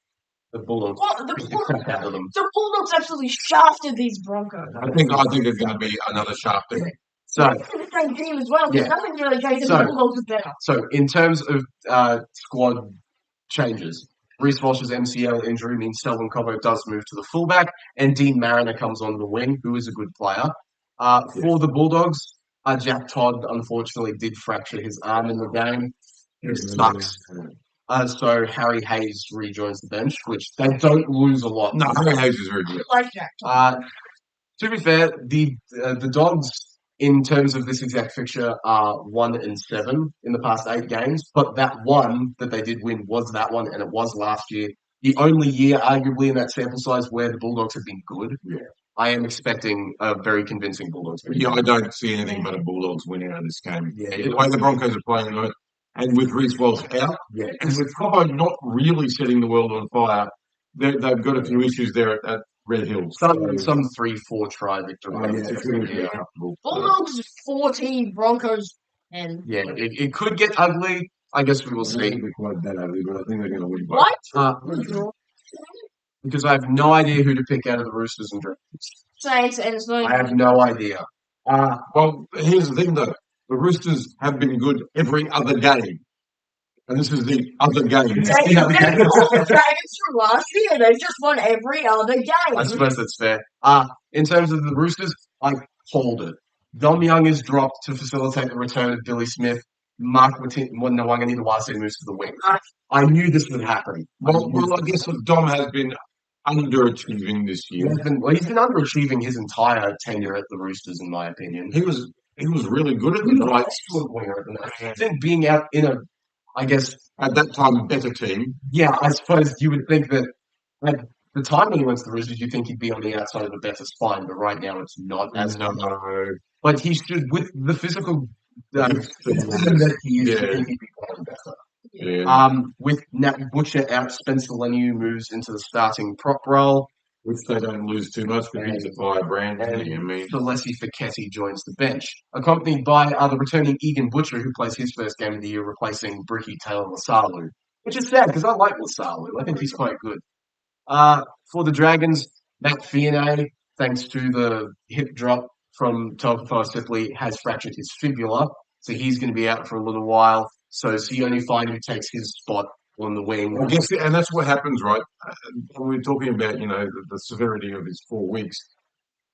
The Bulldogs. the crap out of them. Bulldogs absolutely shafted these Broncos. I think there's going to be another sharp thing. So, It's the same team as well. Yeah. Nothing's really changed. So- The Bulldogs are better. so in terms of squad changes, Reece Walsh's MCL injury means Selwyn Cobbo does move to the fullback, and Dean Mariner comes on the wing, who is a good player. For the Bulldogs, Jack Todd unfortunately did fracture his arm in the game. It sucks. So Harry Hayes rejoins the bench, which they don't lose a lot. No, Harry Hayes is very good. Like Jack. To be fair, the Dogs, in terms of this exact fixture, are 1-7 in the past 8 games. But that one that they did win was that one, and it was last year. The only year, arguably, in that sample size where the Bulldogs have been good. Yeah. I am expecting a very convincing Bulldogs win. Yeah, I don't see anything but a Bulldogs winning out of this game. Yeah, The way the Broncos are playing, though, and with Reece Walsh out, yeah. and with Cobbo not really setting the world on fire, they've got a few issues there at Red Hills. Some 3-4 try victory. It's going to be comfortable. Bulldogs 14, Broncos 10. Yeah, it could get ugly. I guess we will It's going see. to be quite that ugly, but I think they're going to win. by- What? Because I have no idea who to pick out of the Roosters and Dragons. Saints, and it's not I have no idea. Well, here's the thing, though. The Roosters have been good every other game. And this is the other game. the Dragons from last year. They've just won every other I game. suppose that's fair. In terms of the Roosters, I called it. Dom Young is dropped to facilitate the return of Billy Smith. Mark Nawangani-Nawase moves to the wing. I knew this would happen. Well, I guess Dom has been underachieving this year. He's been underachieving his entire tenure at the Roosters, in my opinion. He was really good at the right Excellent winger at the moment. I think being out in a, I guess, at that time better team. yeah, I suppose you would think that at the time when he went to the Roosters, you'd think he'd be on the outside of a better spine, but right now it's not as No. But he should, with the physical that he is, Yeah. I think he'd be playing better. Yeah. With Nat Butcher out, Spencer Leniu moves into the starting prop role. Which they don't lose too much because he's a firebrand. And I mean, Celesi Fiketti joins the bench, accompanied by the returning Egan Butcher, who plays his first game of the year, replacing Bricky Taylor Lasalu, which is sad because I like Lasalu. I think he's quite good. For the Dragons, Matt Fianay, thanks to the hip drop from Taufafa Sipley, has fractured his fibula, so he's going to be out for a little while. So Sione Fine, who takes his spot on the wing. I guess, and that's what happens, right? We're talking about, the severity of his 4 weeks.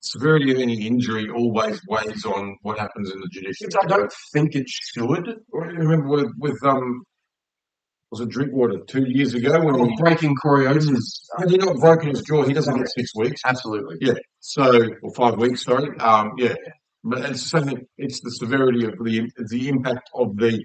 Severity of any injury always weighs on what happens in the judiciary. Which I don't think it should. Remember with was it Drinkwater 2 years ago when he Breaking Coriolis. had he not broken his jaw, he doesn't get 6 weeks. Absolutely. Yeah. So, or 5 weeks, sorry. Yeah. But it's something. It's the severity of the impact of the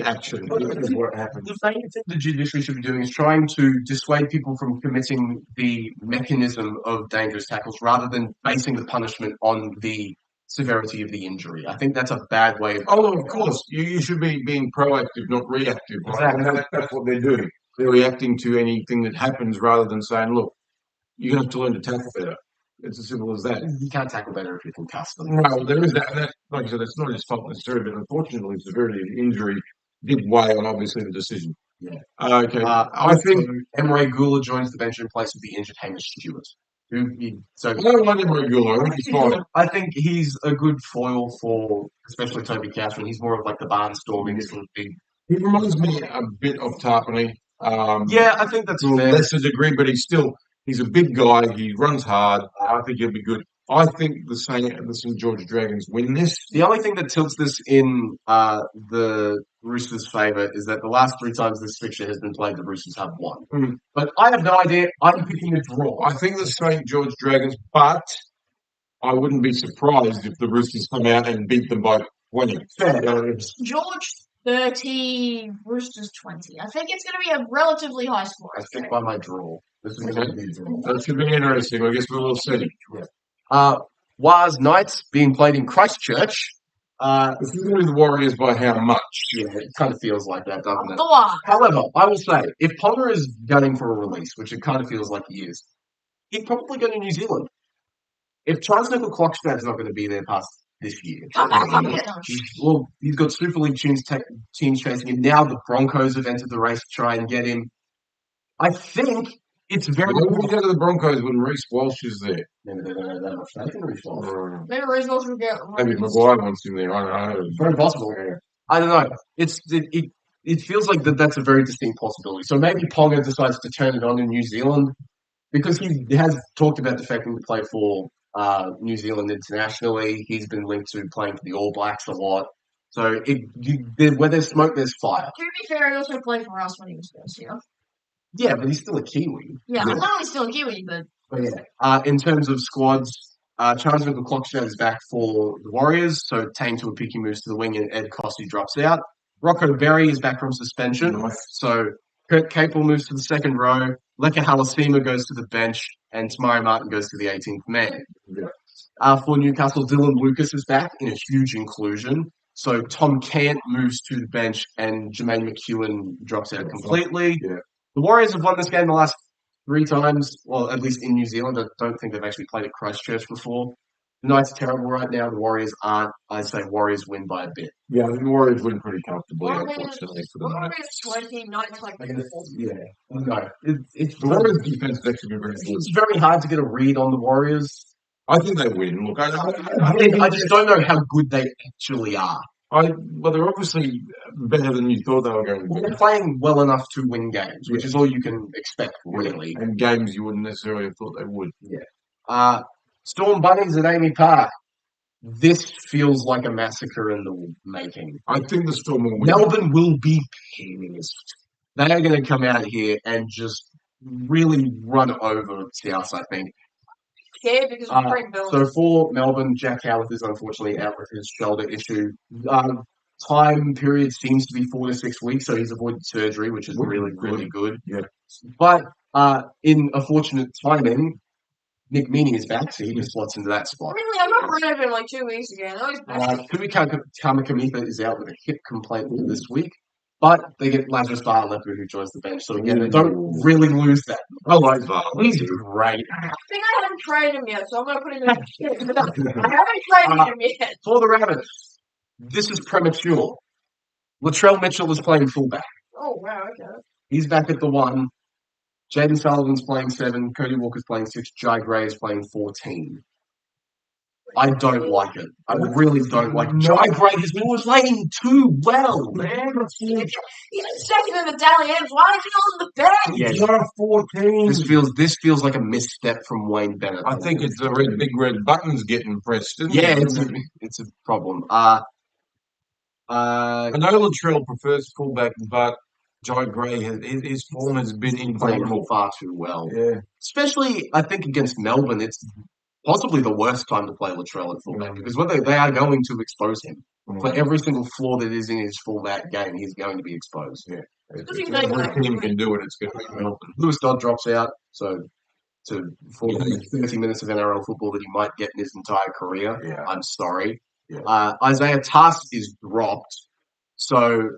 action. Is what happens. The main thing the judiciary should be doing is trying to dissuade people from committing the mechanism of dangerous tackles rather than basing the punishment on the severity of the injury. I think that's a bad way of... Oh, of course. You should be being proactive, not reactive. Right? Exactly. And that's what they're doing. They're reacting to anything that happens rather than saying, look, you're going to have to learn to tackle better. It's as simple as that. You can't tackle better if you can cuss them. No, there is that. And that, like I said, it's not his fault necessarily, but unfortunately, the severity of the injury did weigh on, obviously, the decision. Yeah. Okay. I think Emre Gula joins the bench in place of the injured Hamish Stewart. I don't like him regular. I think he's fine. I think he's a good foil for, especially Toby Catherine. He's more of like the barnstorming sort of big. He reminds me a bit of Tarpany. Yeah, I think that's to a fair. lesser degree, but he's a big guy. He runs hard. I think he'll be good. I think the St. George Dragons win this. The only thing that tilts this in the Roosters' favour is that the last 3 times this fixture has been played, the Roosters have won. Mm. But I have no idea. I'm picking a draw. I think the St. George Dragons, but I wouldn't be surprised if the Roosters come out and beat them by 20. George 30, Roosters 20. I think it's going to be a relatively high score. I think by my draw. This is going to be a draw. That should be interesting. I guess we will see. Waz Knights being played in Christchurch. This is going to be the Warriors by how much? Yeah, it kind of feels like that, doesn't it? Go on. However, I will say, if Palmer is gunning for a release, which it kind of feels like he is, he'd probably go to New Zealand. if Charles Nickel-Klokstad's not going to be there past this year, Yeah. he's got Super League teams chasing him. Now the Broncos have entered the race to try and get him. I think it's very. When we go to the Broncos when Reece Walsh is there. Maybe they don't have that much faith in Reece Walsh. Maybe Reece Walsh will get. Maybe Maguire wants him there. I don't know. Very possible. I don't know. It feels like that's a very distinct possibility. So maybe Ponga decides to turn it on in New Zealand because he has talked about defecting to play for New Zealand internationally. He's been linked to playing for the All Blacks a lot. So where there's smoke, there's fire. To be fair, he also played for us when he was first here. Yeah, but he's still a Kiwi. Yeah, I know he's still a Kiwi, but yeah. In terms of squads, Charles Nickel-Klokstad is back for the Warriors. So Tane Tuapiki moves to the wing and Ed Cossey drops out. Rocco Berry is back from suspension. Nice. So Kurt Capel moves to the second row. Leka Halasima goes to the bench. And Tamari Martin goes to the 18th man. Yeah. For Newcastle, Dylan Lucas is back in a huge inclusion. So Tom Cant moves to the bench and Jermaine McEwen drops out completely. Yeah. The Warriors have won this game the last 3 times, well, at least in New Zealand. I don't think they've actually played at Christchurch before. The Knights are terrible right now. The Warriors aren't. I'd say Warriors win by a bit. Yeah, the Warriors win pretty comfortably, Warriors, unfortunately, for the Knights. 20, Knights like 4. Yeah. No. It's The Warriors' defense has actually been very good. It's very hard to get a read on the Warriors. I think they win. Look, I just don't know how good they actually are. Well, they're obviously better than you thought they were going to be. They're playing well enough to win games, which is all you can expect, really. And games you wouldn't necessarily have thought they would. Yeah. Storm Bunnies at Amy Park. This feels like a massacre in the making. I think the Storm will win. Melbourne will be pissed. They are going to come out here and just really run over South, I think. Yeah, because of Frank Bell. So for Melbourne, Jack Howarth is unfortunately out with his shoulder issue. Time period seems to be 4 to 6 weeks, so he's avoided surgery, which is really good. Yeah. But in unfortunate timing, Nick Meaney is back, so he just slots into that spot. Really, I got rid of him like 2 weeks ago. Now he's back. Tui Kamikamica is out with a hip complaint this week, but they get Lazarus Barlepu who joins the bench. So again, they don't really lose that. I like Barlepu. He's great. I think I haven't traded him yet, so I'm going to put him in. I haven't traded him yet. For the Rabbits, this is premature. Latrell Mitchell is playing fullback. Oh, wow, okay. He's back at the 1. Jaden Sullivan's playing 7. Cody Walker's playing 6. Jai Gray is playing 14. I don't like it. I really don't like it. Jai Gray has been playing too well, man. He's second in the Dally M's. Why is he on the bench? Yeah, He's not 14. This feels like a misstep from Wayne Bennett. I think it's the big red buttons getting pressed, isn't Yeah, it? it's a problem. I know Latrell prefers fullback, but Jai Gray, his form has been playing incredible. far too well. Yeah. Especially, I think, against Melbourne, it's possibly the worst time to play Latrell at fullback because they are going to expose him. For every single flaw that is in his fullback game, he's going to be exposed. Yeah. If every team can do it, it's going to be Melbourne. Lewis Dodd drops out, so for the 30 minutes of NRL football that he might get in his entire career, Yeah. I'm sorry. Yeah. Isaiah Tuss is dropped, so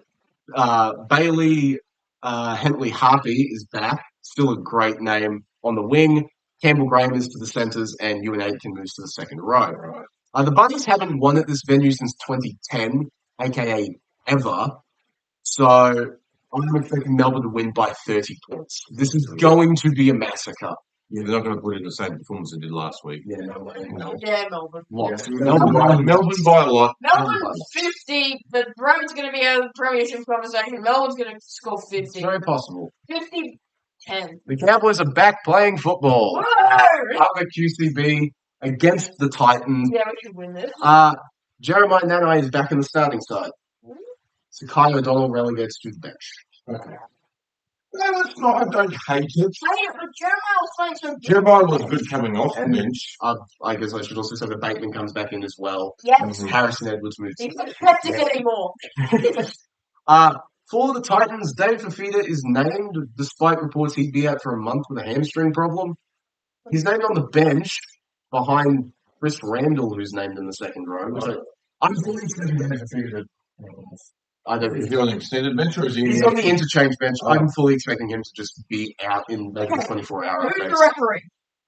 Bailey Hentley Harpy is back, still a great name on the wing. Campbell Graham is to the centres, and Ewan Aitken moves to the second row. Right. The Bunnies haven't won at this venue since 2010, aka ever. So I'm expecting Melbourne to win by 30 points. This is going to be a massacre. Yeah, they're not going to put in the same performance they did last week. Yeah, no. Yeah, Melbourne. Lots. Melbourne by a lot. Melbourne 50, but Brown's going to be out of the premiership conversation. Melbourne's going to score 50. It's very possible. 50-10. The Cowboys are back playing football. Whoa! Up at QCB against the Titans. Yeah, we should win this. Jeremiah Nanai is back in the starting side. So Kai O'Donnell relegates to the bench. Okay. No, that's not. I don't hate it. But Jeremiah was playing so good. Jeremiah was good coming off the bench. I guess I should also say that Bateman comes back in as well. Yes. Harrison Edwards moves. He's not expecting anymore. For the Titans, Dave Fafita is named, despite reports he'd be out for a month with a hamstring problem. He's named on the bench behind Chris Randall, who's named in the second row. I'm fully expecting Dave Fafita. I don't Is he on the extended bench or is he? He's on the interchange bench. I'm fully expecting him to just be out in maybe 24 hours. Who's the referee?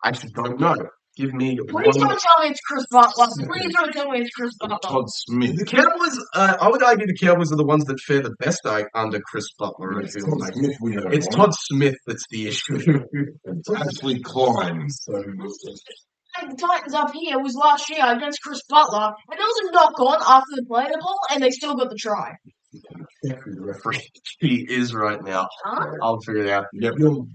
I actually don't know. Give me Please one. don't tell me it's Chris Butler. Please don't tell me it's Chris Butler. Todd Smith. The Cowboys, I would argue the Cowboys are the ones that fare the best under Chris Butler. It's Todd Smith. We know. It's Todd Smith that's the issue. It's Ashley Klein. The Titans up here was last year against Chris Butler, and there was a knock on after the play the ball, and they still got the try. The referee he is right now. Huh? I'll figure it out. Yep. We'll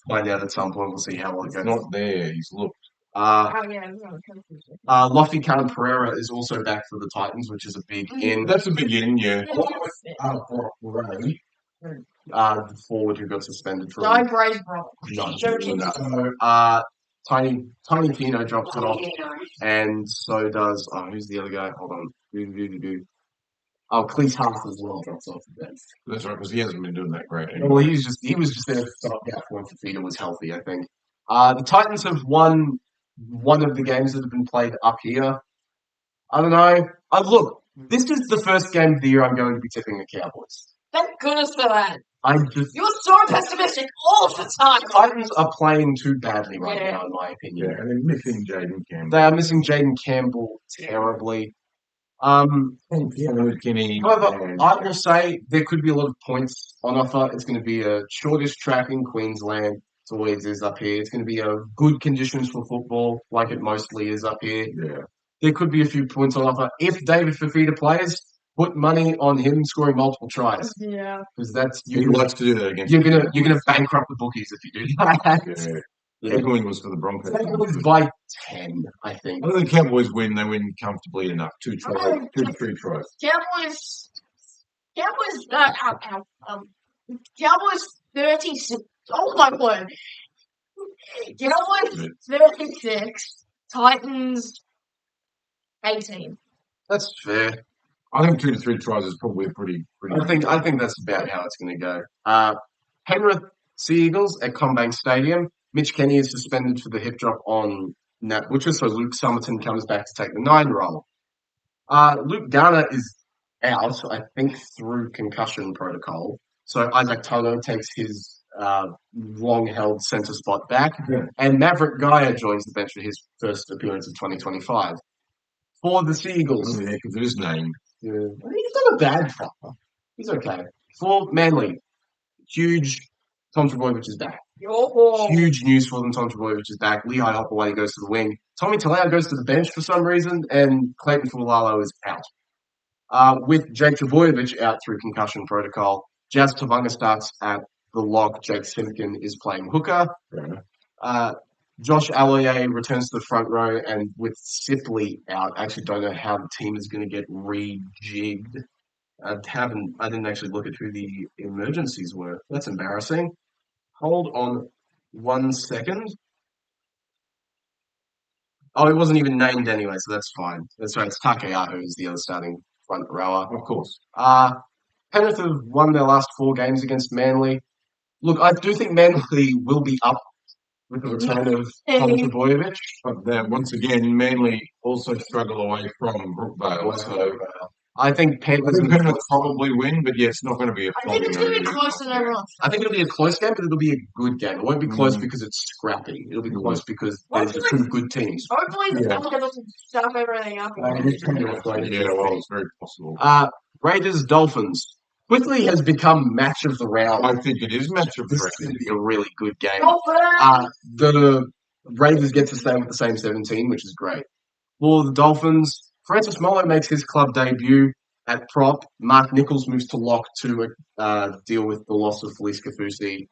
find out at some point. We'll see how well it It's goes. not there. He's looked. Oh, yeah, it was on the coaches. Lofty Khan Pereira is also back for the Titans, which is a big in. That's a big in, yeah. The forward who got suspended for Die Bray's brother. So, Tiny Pino drops it off, and so does who's the other guy? Hold on. Oh, Cleese Haas as well drops off the bench. That's right, because he hasn't been doing that great anymore. Well, he was just there to stop that when Fafita was healthy, I think. The Titans have won one of the games that have been played up here. I don't know. Look, this is the first game of the year I'm going to be tipping the Cowboys. Thank goodness for that. You're so pessimistic all of the time. The Titans are playing too badly right now, in my opinion. Yeah, and they're missing Jaden Campbell. They are missing Jaden Campbell terribly. Kenny. However, I will say there could be a lot of points on offer. It's going to be a shortest track in Queensland. It always is up here. It's going to be a good conditions for football, like it mostly is up here. Yeah. There could be a few points on offer. If David Fafita plays, put money on him scoring multiple tries. Yeah. Because that's He likes to do that against. you're gonna bankrupt the bookies if you do that. Yeah. Yeah. The win was for the Broncos. Cowboys by 10, I think. I think the Cowboys win. They win comfortably enough. 2 to 3 tries. Cowboys 36. Oh my word. Cowboys 36. Titans 18. That's fair. I think 2 to 3 tries is probably pretty. I think that's about how it's going to go. Penrith Sea Eagles at CommBank Stadium. Mitch Kenny is suspended for the hip drop on Nat Butcher, so Luke Summerton comes back to take the 9 role. Luke Garner is out, I think, through concussion protocol. So Isaac Tono takes his long-held centre spot back, and Maverick Gaia joins the bench for his first appearance of 2025. For the Sea Eagles, Heck of his name. he's not a bad fella. He's okay. For Manly, huge Tom Trbojevic is back. Huge news for them. Tom Trbojevic is back. Lehigh Hopperway goes to the wing. Tommy Talau goes to the bench for some reason, and Clayton Fulalo is out. With Jake Trbojevic out through concussion protocol, Jazz Tavanga starts at the lock. Jake Simpkin is playing hooker. Josh Alloye returns to the front row, and with Sipley out, I actually don't know how the team is going to get rejigged. I didn't actually look at who the emergencies were. That's embarrassing. Hold on 1 second. Oh, it wasn't even named anyway, so that's fine. That's right. It's Takeya who's the other starting front rower. Of course. Penrith have won their last 4 games against Manly. Look, I do think Manly will be up with the return of Tom Trbojevic. But then, once again, Manly also struggle away from Brookvale. So I think Penrith will probably win, but yeah, it's not going to be a I think it's going to be closer than everyone. I think it'll be a close game, but it'll be a good game. It won't be close because it's scrappy. It'll be close because there's 2 good teams. Hopefully, the Dolphins will stuff everything up. Yeah, well, it's very possible. Raiders Dolphins quickly has become match of the round. I think it is match of the This is round. going to be a really good game. Dolphins! The Raiders get to stay with the same 17, which is great. For the Dolphins, Francis Molo makes his club debut at prop. Mark Nichols moves to lock to deal with the loss of Felice Kafusi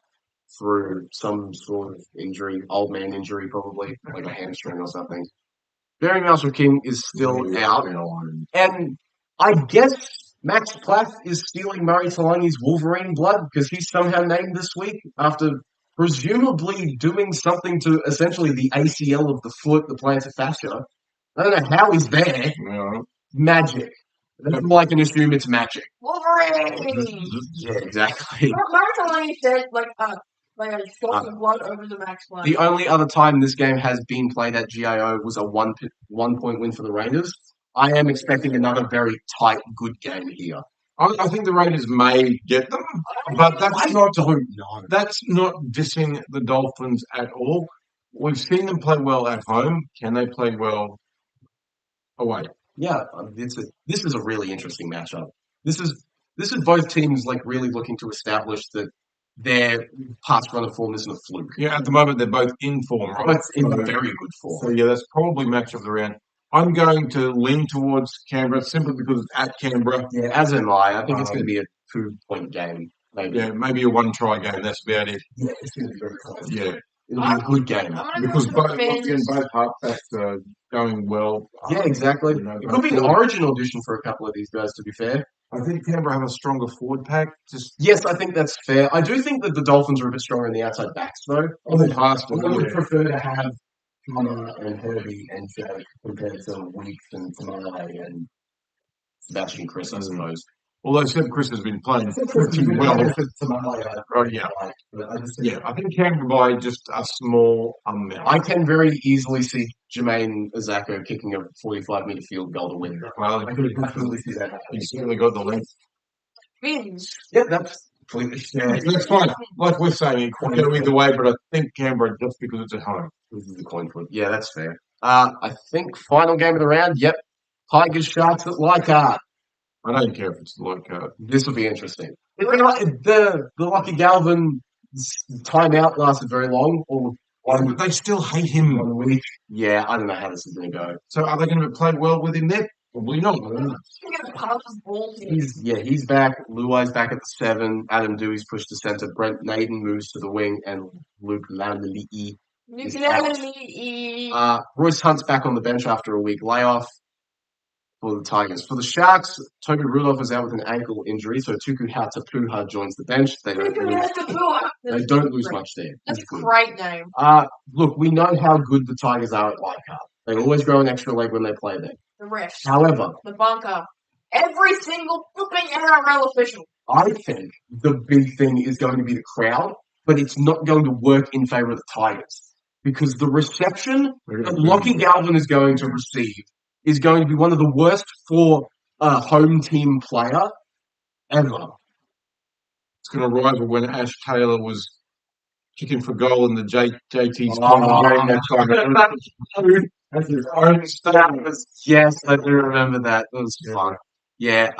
through some sort of injury, old man injury probably, like a hamstring or something. Barry Marshall King is still out. And I guess Max Plath is stealing Murray Talani's Wolverine blood because he's somehow named this week after presumably doing something to essentially the ACL of the foot, the plantar fascia. I don't know how he's there. No. Magic. That's all I can assume it's magic. Wolverine! Yeah, exactly. Mark said like a shot of blood over the Max line. The only other time this game has been played at GIO was a 1-point win for the Raiders. I am expecting another very tight, good game here. I think the Raiders may get them, but that's not dissing the Dolphins at all. We've seen them play well at home. Can they play well away? Yeah, this is a really interesting matchup. This is this is both teams like really looking to establish that their past run of form isn't a fluke. Yeah, at the moment they're both in form, right? Both in So- very good form. So yeah, that's probably match of the round. I'm going to lean towards Canberra simply because it's at Canberra. Yeah, as am I. I think it's going to be a 2-point game. Maybe. Yeah, maybe a one-try game. That's about it. Yeah, it's going to be very close. Yeah, It'll be a good game. I'm gonna because go both, with the once again, Dolphins. both halfbacks are going well. Yeah, exactly. You know, It could be an origin audition for a couple of these guys, to be fair. I think Canberra have a stronger forward pack. Just Yes, I think that's fair. I do think that the Dolphins are a bit stronger in the outside backs, though. I would prefer to have Connor and Herbie and Jack compared to Weeks and Tamale and Sebastian Chris, I suppose. although Seb Chris has been playing pretty well. Tamale, Oh yeah, but I just yeah. I think Canberra by just a small amount. I can very easily see Jermaine Azako kicking a 45-meter field goal to win. Well, I could definitely see that happening. he's certainly got the length. Fins. Yeah, that's completely fair. That's fine. Like we're saying, it could go either way, but I think Canberra just because it's at home. This is the coin flip. Yeah, that's fair. I think final game of the round. Yep, Tigers Sharks at Leichhardt. I don't care if it's like This will be interesting. The Lucky Galvin timeout lasted very long, or one they still hate him. week. Yeah, I don't know how this is going to go. So are they going to play well with him there? Probably not. He's back. Luai's back at the 7. Adam Dewey's pushed to centre. Brent Naden moves to the wing, and Luke Landeli'i. Royce Hunt's back on the bench after a week layoff for the Tigers. For the Sharks, Toby Rudolph is out with an ankle injury, so Tuku Hatapuha joins the bench. They don't lose much there. That's a great name. Look, we know how good the Tigers are at Leichhardt. They always grow an extra leg when they play there. The refs. However, The bunker. Every single flipping NRL official. I think the big thing is going to be the crowd, but it's not going to work in favour of the Tigers. Because the reception that Lockie Galvin is going to receive is going to be one of the worst for a home team player ever. It's going to rival when Ash Taylor was kicking for goal in the JT's Oh, final game that time. That's his own style. Yes, I do remember that. It was fun. Yeah,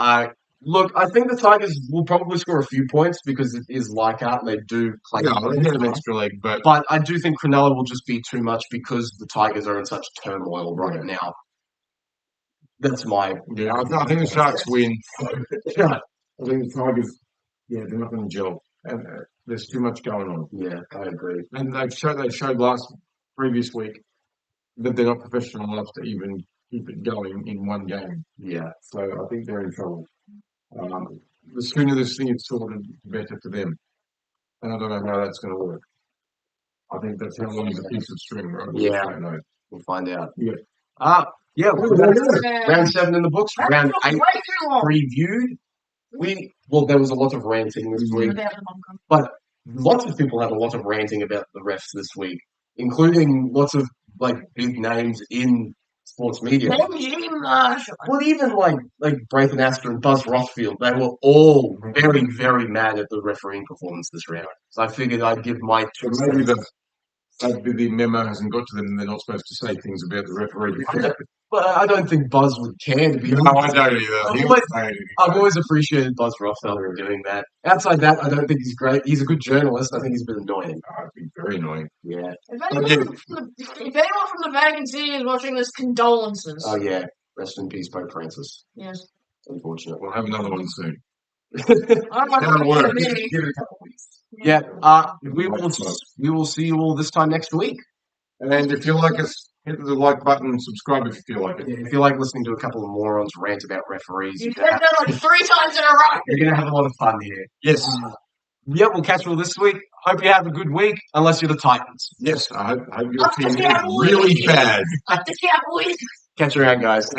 look, I think the Tigers will probably score a few points because it is Leichhardt and they do play. Yeah, they had an extra leg, but But I do think Cronulla will just be too much because the Tigers are in such turmoil right now. That's my. yeah, I think the Sharks win. I think the Tigers, yeah, they're not going to gel. And there's too much going on. Yeah, I agree. And they showed previous week that they're not professional enough to even keep it going in one game. Yeah. So I think they're in trouble. The sooner this thing is sorted, the better for them. And I don't know how that's going to work. I think that's how long is a piece of string, right? We Yeah. don't know. We'll find out. Yeah. Yeah. Round 7 in the books. Round 8 Way too long. previewed. There was a lot of ranting this week, About the bunker. but lots of people had a lot of ranting about the refs this week, including lots of big names in sports media. Benji Marshall. Well, even like Braithen Astor and Buzz Rothfield, they were all very, very mad at the refereeing performance this round. So I figured I'd give my two So maybe cents. the memo hasn't got to them and they're not supposed to say things about the referee. But I don't think Buzz would care, to be No, honest. I don't either. He I've won't say anything. always appreciated Buzz Rothfield for doing that. Outside that, I don't think he's great. He's a good journalist. I think he's a bit annoying. I'd be very annoying. Yeah. If anyone from the Vatican City is watching this, condolences. Oh, yeah. Rest in peace, Pope Francis. Yes. Unfortunate. We'll have another one soon. I'm not That'll work. Give it a couple of weeks. Yeah. We will see you all this time next week. And if you like us, hit the like button and subscribe if you feel like it. If you like listening to a couple of morons rant about referees, You said that like 3 times in a row. you're going to have a lot of fun here. Yes. We'll catch you all this week. Hope you have a good week, unless you're the Titans. Yes. I hope your team is really bad. Like the Cowboys. Catch you around, guys.